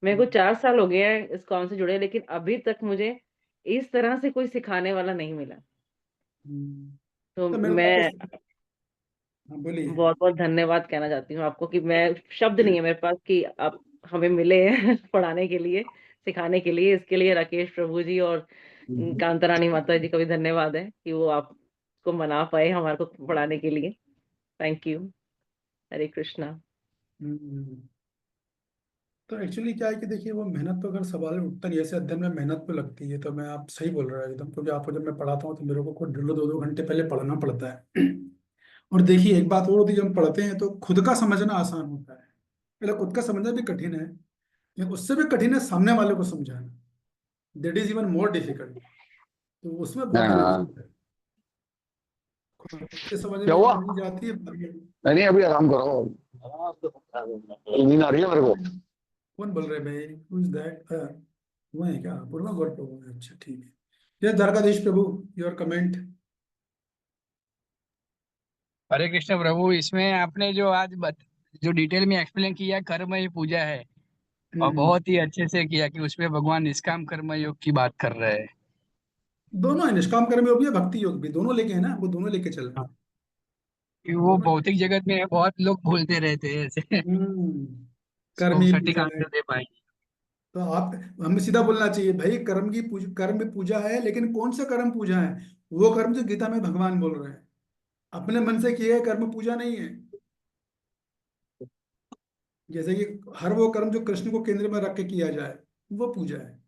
मेरे को 4 साल हो गए हैं इस कॉम से जुड़े, लेकिन अभी तक मुझे इस तरह से कोई सिखाने वाला नहीं मिला। तो तो मेरे को मैं आपको, हाँ बोलिए। बहुत बहुत धन्यवाद कहना चाहती हूँ आपको, कि मैं शब्द नहीं है मेरे पास कि आप हमें मिले हैं पढ़ाने के लिए, सिखाने के लिए। इसके लिए राकेश प्रभु जी और कांता रानी माता जी का भी धन्यवाद है कि वो आपको मना पाए हमारे को पढ़ाने के लिए। Thank you. हरे कृष्णा। हम्म। तो एक्चुअली क्या है कि देखिए, वो मेहनत तो अगर सवाल उठता नहीं, ऐसे अध्ययन में मेहनत तो लगती है। तो मैं, आप सही बोल रहे हैं एकदम, क्योंकि आपको जब मैं पढ़ाता हूँ तो मेरे को खुद 1.5-2 घंटे पहले पढ़ना पड़ता है। और देखिए एक बात और होती है, जब हम पढ़ते हैं तो खुद का समझना आसान होता है, पहले खुद का समझना भी कठिन है, लेकिन उससे भी कठिन है सामने वाले को समझाना। That is even more difficult. तो उसमें बहुत एनर्जी हाँ, होता है, खुद के समझ क्या में हुआ? एनर्जी जाती है नहीं नहीं, अभी आराम करो, नींद आ रही है मेरे को। कौन बोल रहे हैं भाई? Who is that? वो है क्या पूर्वा गौर प्रभु? अच्छा ठीक है। यस द्वारकाधीश प्रभु, योर कमेंट। हरे कृष्ण प्रभु, इसमें आपने जो जो डिटेल में एक्सप्लेन किया कर्म ही पूजा है, और बहुत ही अच्छे से किया कि उसमें भगवान निष्काम कर्म योग की बात कर रहे हैं। दोनों है, निष्काम कर्म योग भी है, भक्ति योग भी, दोनों लेके है ना, वो दोनों लेके चल रहे हाँ, हैं। कि वो दोनों भौतिक जगत में बहुत लोग भूलते रहते हैं ऐसे। कर्म उसको ही सटीक पूजा है। आंसर दे पाएंगे। तो आप, हमें सीधा बोलना चाहिए भाई, कर्म भी पूजा है, लेकिन कौन सा कर्म पूजा है? वो कर्म जो गीता में भगवान बोल रहे हैं, अपने मन से किए गए कर्म पूजा नहीं है। जैसे कि हर वो कर्म जो कृष्ण को केंद्र में रख के किया जाए, वो पूजा है।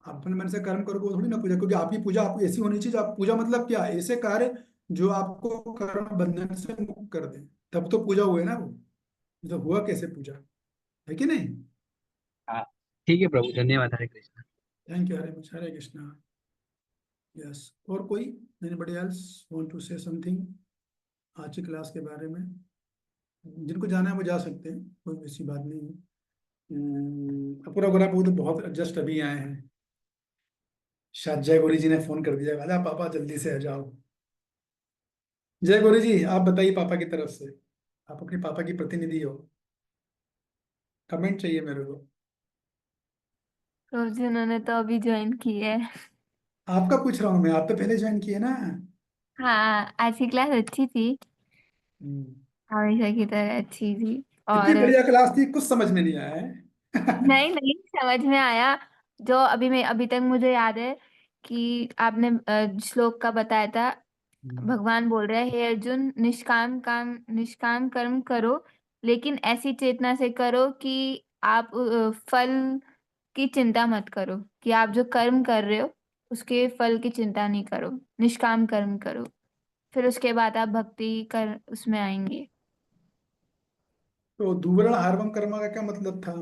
आप अपने मन से कर्म करोगे वो थोड़ी ना पूजा, क्योंकि आपकी पूजा आपको ऐसी होनी चाहिए, आप पूजा मतलब क्या, ऐसे कार्य जो आपको कर्म बंधन से मुक्त कर दे, तब तो पूजा हुए ना वो। तो हुआ कैसे पूजा, है कि नहीं? हाँ, ठीक है प्रभु, धन्यवाद। Hare Krishna. Thank you, Hare Krishna, Hare Krishna. Yes, और कोई, anybody else want to say something आज की क्लास के बारे में? जिनको जाना है वो जा सकते हैं, कोई ऐसी बात नहीं है। अपूरा गोरा वो तो बहुत जस्ट अभी आए हैं, शायद जय गौरी जी ने फोन कर दिया, अरे पापा जल्दी से आ जाओ। जय गौरी जी, आप बताइए पापा की तरफ से, आप अपने पापा की प्रतिनिधि हो, कमेंट चाहिए मेरे को। प्रभु जी उन्होंने तो अभी ज्वाइन की है। आपका पूछ रहा हूँ मैं, आप तो पहले ज्वाइन किए ना। हाँ, आज की क्लास अच्छी थी, हम्म, हमेशा की तरह अच्छी थी। इतनी और बढ़िया क्लास थी, कुछ समझ में नहीं आया है। नहीं नहीं, समझ में आया। जो अभी तक मुझे याद है कि आपने श्लोक का बताया था। भगवान बोल रहे हैं, हे अर्जुन, निष्काम कर्म करो, लेकिन ऐसी चेतना से करो कि आप फल की चिंता मत करो, कि आप जो कर्म कर रहे हो उसके फल की चिंता नहीं करो, निष्काम कर्म करो। फिर उसके बाद आप भक्ति कर उसमें आएंगे। तो दूरण हार्वम कर्मा का क्या मतलब था?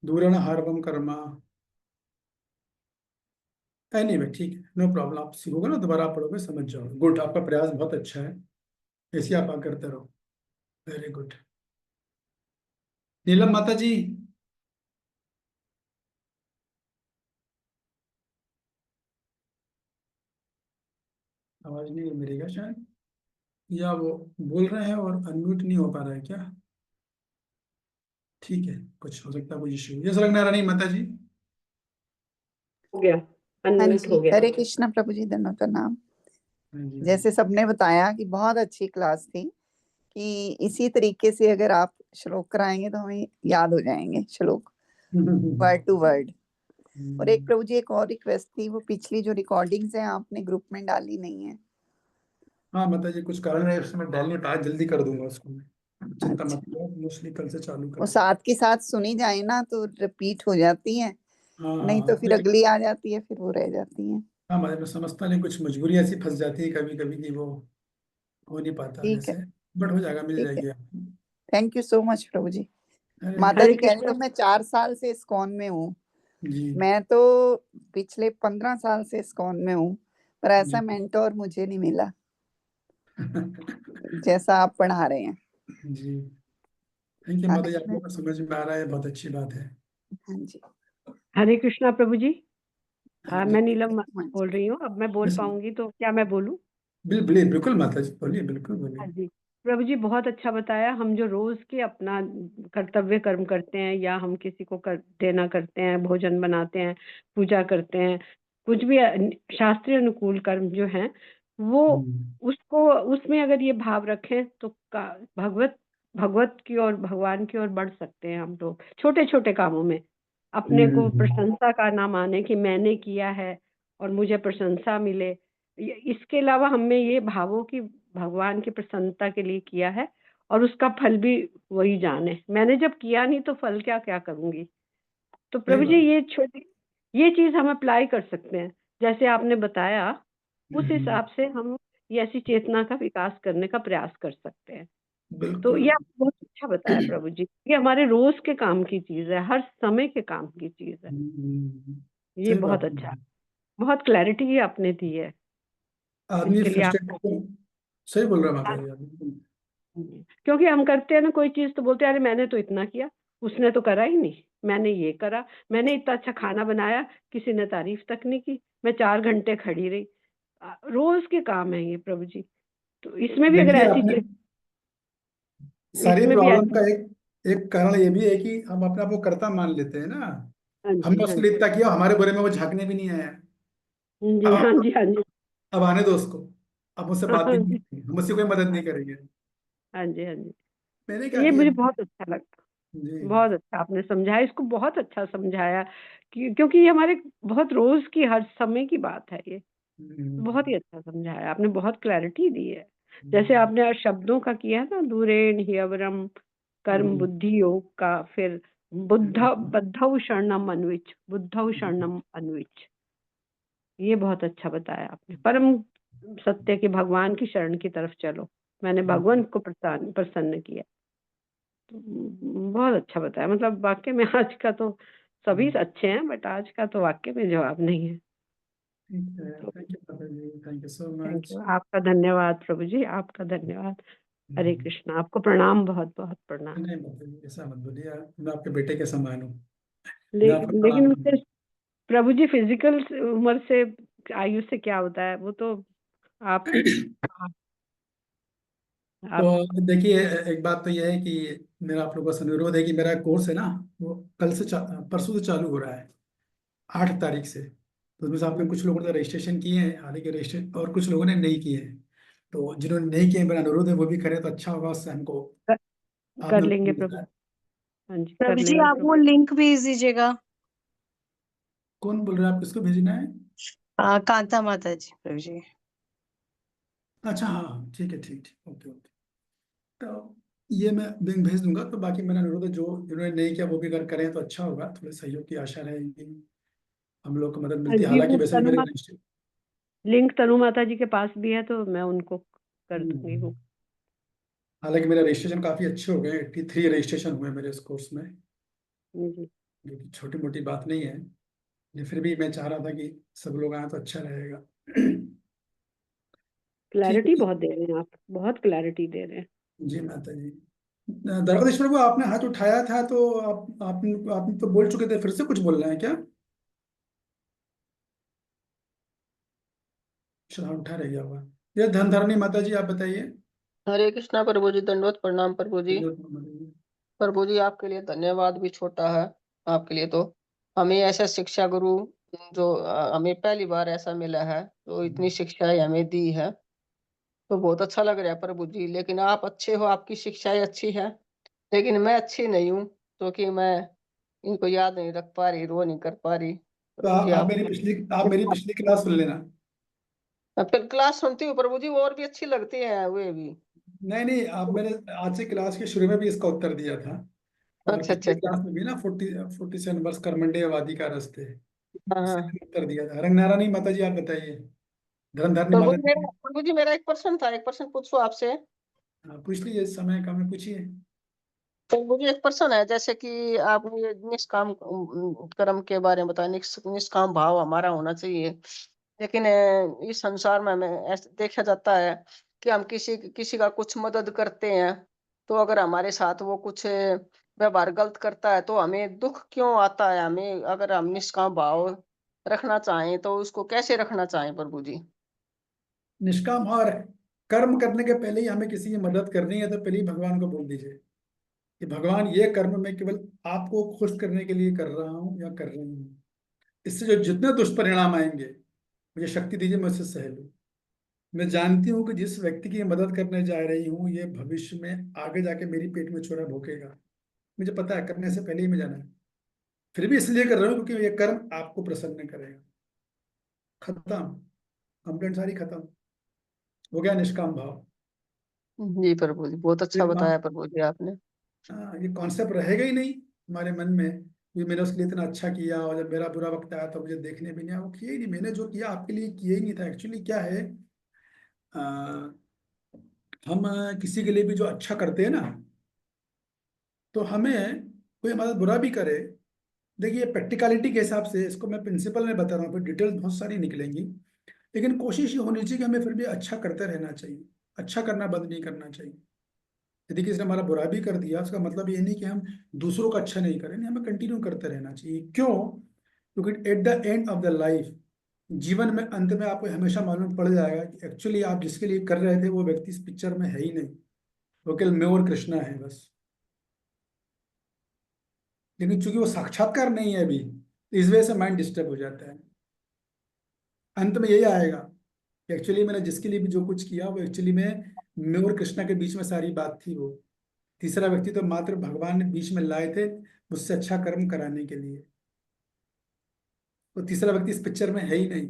दूरण हार्वम कर्मा, एनीवे ठीक है, नो प्रॉब्लम, आप सीखोगे ना, दोबारा आप पढ़ोगे समझ जाओगे। गुड, आपका प्रयास बहुत अच्छा है, ऐसे आप करते रहो। Very good. नीलम माता जी, आवाज नहीं है मेरी क्या शायद, या वो बोल रहे हैं और अनम्यूट नहीं हो पा रहा है क्या? ठीक है, कुछ हो सकता है, कोई इश्यू। यस रंगनारायणी माता जी। हो गया, हाँ अनम्यूट हो जी, गया। हरे कृष्णा प्रभु जी, धन्यवाद प्रणाम। हाँ जी, हाँ जैसे सबने बताया कि बहुत अच्छी क्लास थी, कि इसी तरीके से अगर आप श्लोक कराएंगे तो हमें याद हो जाएंगे श्लोक वर्ड टू वर्ड। और एक प्रभु जी, एक और रिक्वेस्ट थी, वो पिछली जो रिकॉर्डिंग्स हैं आपने ग्रुप में डाली नहीं है। हाँ माता जी, कुछ कारण है उसमें डालने पाया, जल्दी कर दूंगा उसको मैं, चिंता अच्छा, मत करो, मोस्टली कल से चालू वो कर दूंगा। साथ के साथ सुनी जाए ना तो रिपीट हो जाती हैं, हाँ नहीं तो हाँ फिर लेकिन अगली आ जाती है, फिर वो रह जाती है। हाँ मैं समझता नहीं, कुछ मजबूरी ऐसी फंस जाती है कभी कभी कि वो हो नहीं पाता ठीक है, जैसे। बट हो जाएगा, मिल ठीक है। जाएगी आपको। थैंक यू सो मच प्रभु जी। अरे माता हरे जी कह रही कृष्णा थी मैं 4 साल से इस्कॉन में हूँ। जी मैं तो पिछले 15 साल से इस्कॉन में हूँ, पर ऐसा जी मेंटोर मुझे नहीं मिला जैसा आप पढ़ा रहे हैं। जी थैंक यू माता जी, आज मैं, आपको समझ में आ रहा है, बहुत अच्छी बात है। हाँ जी, हरे कृष्णा प्रभु जी। हरे मैं नीलम हाँ जी, बोल रही हूँ। अब मैं बोल बस पाऊंगी तो क्या मैं बोलूँ? बिल्कुल बिल्कुल माता जी बोलिए, बिल्कुल बोलिए। हाँ जी। प्रभु जी बहुत अच्छा बताया। हम जो रोज के अपना कर्तव्य कर्म करते हैं, या हम किसी को देना करते हैं, भोजन बनाते हैं, पूजा करते हैं, कुछ भी शास्त्रीय अनुकूल कर्म जो हैं, वो उसको उसमें अगर ये भाव रखें तो भगवत की ओर, भगवान की ओर बढ़ सकते हैं हम लोग। छोटे छोटे कामों में अपने को प्रशंसा का ना माने कि मैंने किया है और मुझे प्रशंसा मिले। इसके अलावा हमें ये भावों की भगवान की प्रसन्नता के लिए किया है, और उसका फल भी वही जाने। मैंने जब किया नहीं तो फल क्या क्या करूंगी। तो सही प्रभु जी बात। ये चीज हम अप्लाई कर सकते हैं जैसे आपने बताया। उस हिसाब से हम ये ऐसी चेतना का विकास करने का प्रयास कर सकते हैं। तो बिल्कुल। ये आपने बहुत अच्छा बताया प्रभु जी। ये हमारे रोज के काम की चीज है, हर समय के काम की चीज है। ये सही बहुत बात अच्छा है। है। बहुत क्लैरिटी आपने दी है। आदमी इसके लिए फ्रस्ट्रेटेड आपको, तो सही बोल रहा है माता जी आप, बिल्कुल। क्योंकि हम करते हैं ना कोई चीज तो बोलते हैं अरे मैंने तो इतना किया, उसने तो करा ही नहीं। मैंने ये करा, मैंने इतना अच्छा खाना बनाया, किसी ने तारीफ तक नहीं की, मैं 4 घंटे खड़ी रही। रोज के काम है ये प्रभु जी। तो इसमें भी अगर देखिए ऐसी आपने चीज, सारी इसमें भी प्रॉब्लम ऐसी, का एक एक कारण ये भी है कि हम अपने आप को कर्ता मान लेते हैं ना। हाँ जी, हमने हाँ उसके जी, लिए इतना किया, हमारे बारे में वो झांकने भी नहीं आया। जी, हाँ अब जी, हाँ जी, अब आने दो उसको, अब मुझसे बात भी हाँ नहीं जी, करेंगे, हम उससे कोई मदद नहीं करेंगे। हाँ जी, हाँ जी। मैंने क्या ये किया। मुझे बहुत अच्छा लगा। जी बहुत अच्छा आपने समझाया, इसको बहुत अच्छा समझाया कि क्योंकि ये हमारे बहुत रोज की, हर समय की बात है ये। बहुत ही अच्छा समझाया आपने, बहुत क्लैरिटी दी है। जैसे आपने आज शब्दों का किया है ना, दूरेण ह्यवरम कर्म बुद्धि योग का, फिर बुद्धौ शरणम अन्विच, बुद्धौ शरणम अन्विच। ये बहुत अच्छा बताया आपने। परम सत्य के भगवान की शरण की तरफ चलो, मैंने भगवान को प्रसन्न किया। तो बहुत अच्छा बताया। मतलब वाक्य में आज का तो सभी अच्छे हैं, बट आज का तो वाक्य में जवाब नहीं है। ठीक है, तो थैंक यू माता जी, thank you so thank much. You, आपका धन्यवाद प्रभु जी, आपका धन्यवाद। हरे कृष्णा, आपको प्रणाम, बहुत बहुत प्रणाम। नहीं माता जी ऐसा मत बोलिए, मैं आपके बेटे के समान हूँ, मैं आपको लेकिन प्रणाम मुझे करूँ। प्रभु जी फिजिकल उम्र से, आयु से क्या होता है वो तो आप आप तो देखिए, एक बात तो यह है कि मेरा आप लोगों से अनुरोध है कि मेरा कोर्स है ना, वो कल से परसों से चालू हो रहा है, 8 तारीख से। तो उसमें से आपने कुछ लोगों ने रजिस्ट्रेशन किए हैं, हालांकि रजिस्ट्रेशन, और कुछ लोगों ने नहीं किए हैं। तो जिन्होंने नहीं किए, मेरा अनुरोध है वो भी करें तो अच्छा होगा, उससे हमको कर आपने लेंगे प्रभु। हाँ जी, कर प्रभु जी लेंगे आप प्रभु। वो लिंक भेज दीजिएगा। कौन बोल रहे हैं, आप किसको भेजना है? कांता माता जी प्रभु जी। अच्छा हाँ हाँ, ठीक है, ठीक ठीक, ओके ओके। तो ये मैं लिंक भेज दूंगा। तो बाकी मेरा अनुरोध है, जो जिन्होंने नहीं किया वो भी अगर करें तो अच्छा होगा, थोड़े सहयोग की आशा रहेगी, हम लोग को मदद हाँ मिलती है, जी, हालांकि वो वैसे भी मेरे लिंक तनु माता जी के पास भी है, तो मैं उनको कर दूंगी वो। हालांकि मेरे रजिस्ट्रेशन काफ़ी अच्छे हो गए, 83 रजिस्ट्रेशन हुए मेरे इस कोर्स में, जी, जो कि छोटी मोटी बात नहीं है। लेकिन फिर भी मैं चाह रहा था कि सब लोग आए तो अच्छा रहेगा। ठीक क्लैरिटी है बहुत दे रहे हैं आप, बहुत क्लैरिटी दे रहे हैं। जी माता जी। द्रौपदेश्वर को आपने हाथ उठाया था, तो आपने तो बोल चुके थे, फिर से कुछ बोल रहे हैं क्या? अच्छा, उठा रह गया होगा। ये धनधारणी माता जी, आप बताइए। हरे कृष्णा प्रभु जी, दंडवत प्रणाम प्रभु जी। प्रभु जी आपके लिए धन्यवाद भी छोटा है। आपके लिए तो हमें ऐसा शिक्षा गुरु जो हमें पहली बार ऐसा मिला है, तो इतनी शिक्षाएं हमें दी है, तो बहुत अच्छा लग रहा है प्रभु जी। लेकिन आप अच्छे हो, आपकी शिक्षाएं अच्छी है, लेकिन मैं अच्छी नहीं हूँ, क्योंकि मैं इनको याद नहीं रख पा रही, रो नहीं कर पा रही। तो प्रभु जी आप मेरी पिछली क्लास सुन लेना। फिर क्लास सुनती हूँ प्रभु जी, वो और भी अच्छी लगती है वे भी। नहीं नहीं, आप मैंने आज से क्लास के शुरू में भी इसका उत्तर दिया था। और अच्छा अच्छा पिछली अच्छा। क्लास में भी ना 47 वर्ष कर्मण्य वादी का रस्ते, हाँ इससे हाँ। मैंने उत्तर दिया था। रंगनारायणी माता जी, आप बताइए। धर्मधारणी माता जी, प्रभु जी मेरा एक प्रश्न था, एक प्रश्न पूछूं आपसे। पूछ लीजिए, समय कम है, पूछिए। तो मुझे एक प्रश्न है, जैसे कि आपने ये निष्काम कर्म के बारे में बताया, निष्काम भाव हमारा होना चाहिए। लेकिन इस संसार में हमें ऐसे देखा जाता है कि हम किसी किसी का कुछ मदद करते हैं, तो अगर हमारे साथ वो कुछ व्यवहार गलत करता है तो हमें दुख क्यों आता है? हमें अगर हम निष्काम भाव रखना चाहें तो उसको कैसे रखना चाहें प्रभु जी? निष्काम और कर्म करने के पहले ही हमें किसी की मदद करनी है तो पहले ही भगवान को बोल दीजिए कि भगवान, ये कर्म मैं केवल आपको खुश करने के लिए कर रहा हूँ या कर रही हूँ। इससे जो जितने दुष्परिणाम आएंगे, मुझे शक्ति दीजिए, मैं उससे सह लूँ। मैं जानती हूँ कि जिस व्यक्ति की मदद करने जा रही हूँ, ये भविष्य में आगे जाके मेरी पेट में छोरा भोंकेगा। मुझे पता है, करने से पहले ही मैं जाना है, फिर भी इसलिए कर रहा हूँ क्योंकि ये कर्म आपको प्रसन्न करेगा। खत्म, कंप्लेंट सारी खत्म, हो गया निष्काम भाव। जी प्रभु जी, बहुत ये अच्छा बताया प्रभु जी आपने। हाँ, ये कॉन्सेप्ट रहेगा ही नहीं हमारे मन में कि मैंने उसके लिए इतना अच्छा किया और जब मेरा बुरा वक्त आया तो मुझे देखने भी नहीं आया। वो किया ही नहीं, मैंने जो किया आपके लिए किया ही नहीं था। एक्चुअली क्या है, आ, हम किसी के लिए भी जो अच्छा करते हैं ना, तो हमें कोई हमारा बुरा भी करे, देखिए प्रैक्टिकलिटी के हिसाब से इसको मैं प्रिंसिपल में बता रहा हूँ, फिर डिटेल्स बहुत सारी निकलेंगी, लेकिन कोशिश ये होनी चाहिए कि हमें फिर भी अच्छा करते रहना चाहिए, अच्छा करना बंद नहीं करना चाहिए। यदि किसी ने हमारा बुरा भी कर दिया, उसका मतलब ये नहीं कि हम दूसरों का अच्छा नहीं करें, नहीं, हमें कंटिन्यू करते रहना चाहिए। क्यों? क्योंकि at the end of the life, जीवन में अंत में आपको हमेशा मालूम पड़ जाएगा कि एक्चुअली आप जिसके लिए कर रहे थे वो व्यक्ति इस पिक्चर में है ही नहीं, वो केवल मैं और कृष्णा है बस। लेकिन चूंकि वो साक्षात्कार नहीं है अभी, तो इस वजह से माइंड डिस्टर्ब हो जाता है। अंत में यही आएगा कि एक्चुअली मैंने जिसके लिए भी जो कुछ किया वो एक्चुअली में मैं और कृष्णा के बीच में सारी बात थी। वो तीसरा व्यक्ति तो मात्र भगवान ने बीच में लाए थे मुझसे अच्छा कर्म कराने के लिए। तो तीसरा व्यक्ति इस पिक्चर में है ही नहीं,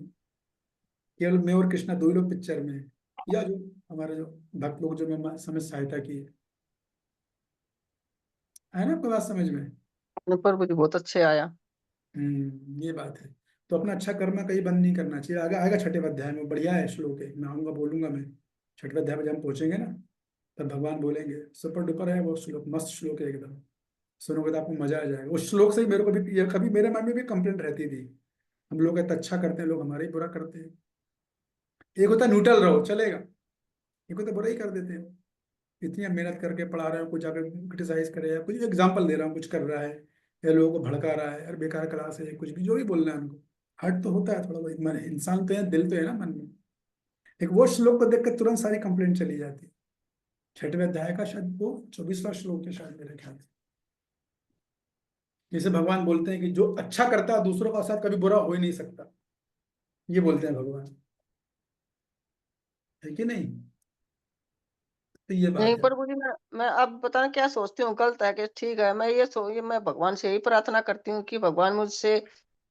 केवल मैं और कृष्णा दो ही लोग पिक्चर में है, या जो हमारे जो भक्त लोग जो मैं समझ सहायता की है ना आपको बात समझ में? प्रभु जी बहुत अच्छे आया। ये बात है। तो अपना अच्छा कर्म कहीं बंद नहीं करना चाहिए। आगे आएगा छठे अध्याय में, बढ़िया है श्लोक है, मैं आऊंगा बोलूंगा मैं। छठे अध्याय में जब हम पहुंचेंगे ना, तब भगवान बोलेंगे। सुपर डुपर है वो श्लोक, मस्त श्लोक है एकदम। सुनोगे तो आपको मजा आ जाएगा। उस श्लोक से ही मेरे को भी, ये कभी मेरे मन में भी कंप्लेंट रहती थी, हम लोग इतना अच्छा करते हैं, लोग हमारे ही बुरा करते हैं। एक होता है न्यूट्रल रहो चलेगा, एक होता है बुरा ही कर देते हो। इतनी मेहनत करके पढ़ा रहे हो, कुछ जाकर क्रिटिसाइज करे या कुछ एग्जाम्पल दे रहा हूँ, कुछ कर रहा है या लोगों को भड़का रहा है, और बेकार क्लास है, कुछ भी जो भी बोलना है उनको, हर्ट तो होता है थोड़ा बहुत। मन, इंसान तो है, दिल तो है ना मन में। एक वो श्लोक को देख कर तुरंत सारी कंप्लेंट चली जाती है। छठवें अध्याय का शायद वो 24वां श्लोक है शायद मेरे ख्याल से। जैसे भगवान बोलते हैं कि जो अच्छा करता है दूसरों का साथ कभी बुरा हो ही नहीं सकता, ये बोलते हैं भगवान, है कि नहीं? तो ये नहीं बात है। प्रभु जी, मैं अब पता नहीं क्या सोचती हूँ, गलत है कि ठीक है। ये मैं भगवान से यही प्रार्थना करती हूँ कि भगवान मुझसे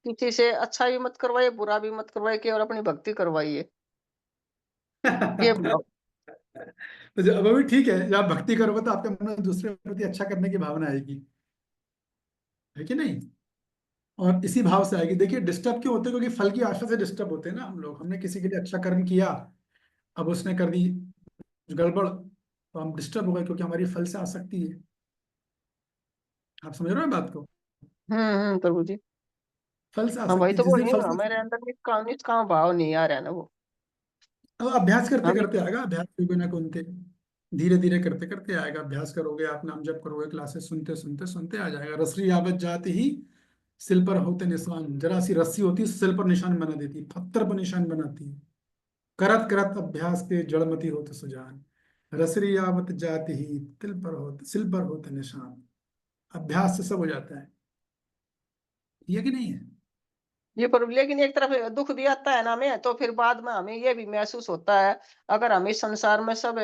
किसी से अच्छा भी मत करवाइए, बुरा भी मत करवाइए, केवल अपनी भक्ति करवाइए। ये भाव। तो अब अभी ठीक है, जब आप भक्ति करोगे तो आपके मन में दूसरे के प्रति अच्छा करने की भावना आएगी, है कि नहीं? और इसी भाव से आएगी। देखिए डिस्टर्ब क्यों होते हैं? क्योंकि फल की आशा से डिस्टर्ब होते हैं ना हम लोग। हमने किसी के लिए अच्छा कर्म किया, अब उसने कर दी कुछ गड़बड़, तो हम डिस्टर्ब हो गए, क्योंकि हमारी फल से आसक्ति है। आप समझ रहे हो बात को? प्रभु जी। फल से हाँ वही आसक्ति, तो जिस बोल दिन रही फल हूँ, से, मेरे अंदर निष्काम भाव नहीं आ रहा है ना वो। अब अभ्यास करते हम करते आएगा, अभ्यास बिना कुंते, धीरे धीरे करते करते आएगा। अभ्यास करोगे आप, नाम जप करोगे, क्लासेस सुनते सुनते सुनते आ जाएगा। रसरी आबद जाते ही सिल पर होते निशान, जरा सी रस्सी होती है सिल पर निशान बना देती है, पत्थर पर निशान बनाती है। करत करत अभ्यास के जड़मति होते सुजान, रसरी आवत जाति ही तिल पर होते सिल पर होते निशान। अभ्यास से सब हो जाता है, ये कि नहीं है? ये पर लेकिन एक तरफ दुख भी आता है ना हमें, तो फिर बाद में हमें ये भी महसूस होता है, अगर हम इस संसार में सब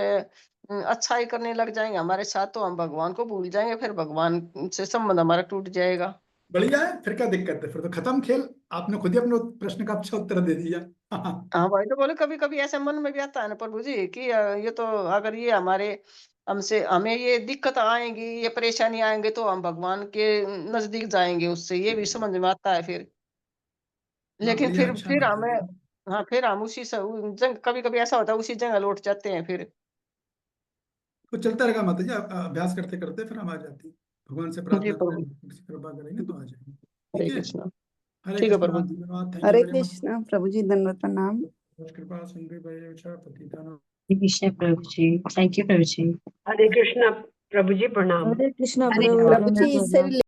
अच्छा ही करने लग जाएंगे हमारे साथ, तो हम भगवान को भूल जाएंगे, फिर भगवान से संबंध हमारा टूट जाएगा। बढ़िया है, फिर क्या दिक्कत है? फिर तो खत्म खेल। आपने खुद ही अपने प्रश्न का अच्छा उत्तर दे दिया। हाँ भाई, तो बोले कभी कभी ऐसे मन में भी आता है ना प्रभु जी कि ये तो अगर ये हमारे हमसे हमें ये दिक्कत आएंगी, ये परेशानी आएंगे, तो हम भगवान के नजदीक जाएंगे, उससे ये भी समझ में आता है फिर। लेकिन बढ़िया, अच्छा फिर बताया। हमें, हाँ, फिर हम उसी जंग, कभी कभी ऐसा होता है उसी जगह लौट जाते हैं फिर। तो चलता रहेगा माता जी, अभ्यास करते करते फिर हम आ जाती है। भगवान से जी प्रार्थना प्रभु, करें, कृपा करेंगे तो आ जाएंगे। हरे ठीक है। कृष्णा। हरे ठीक है कृष्णा, प्रभु जी। धन्यवाद, thank you Hare very much. Krishna प्रभु जी, दंडवत प्रणाम। कृपा सिंधु पतितानां कृष्ण प्रभु जी, थैंक यू प्रभु जी। हरे कृष्णा प्रभु जी, प्रणाम। हरे कृष्णा हरे प्रभु प्रभु जी, इससे प्रणाम।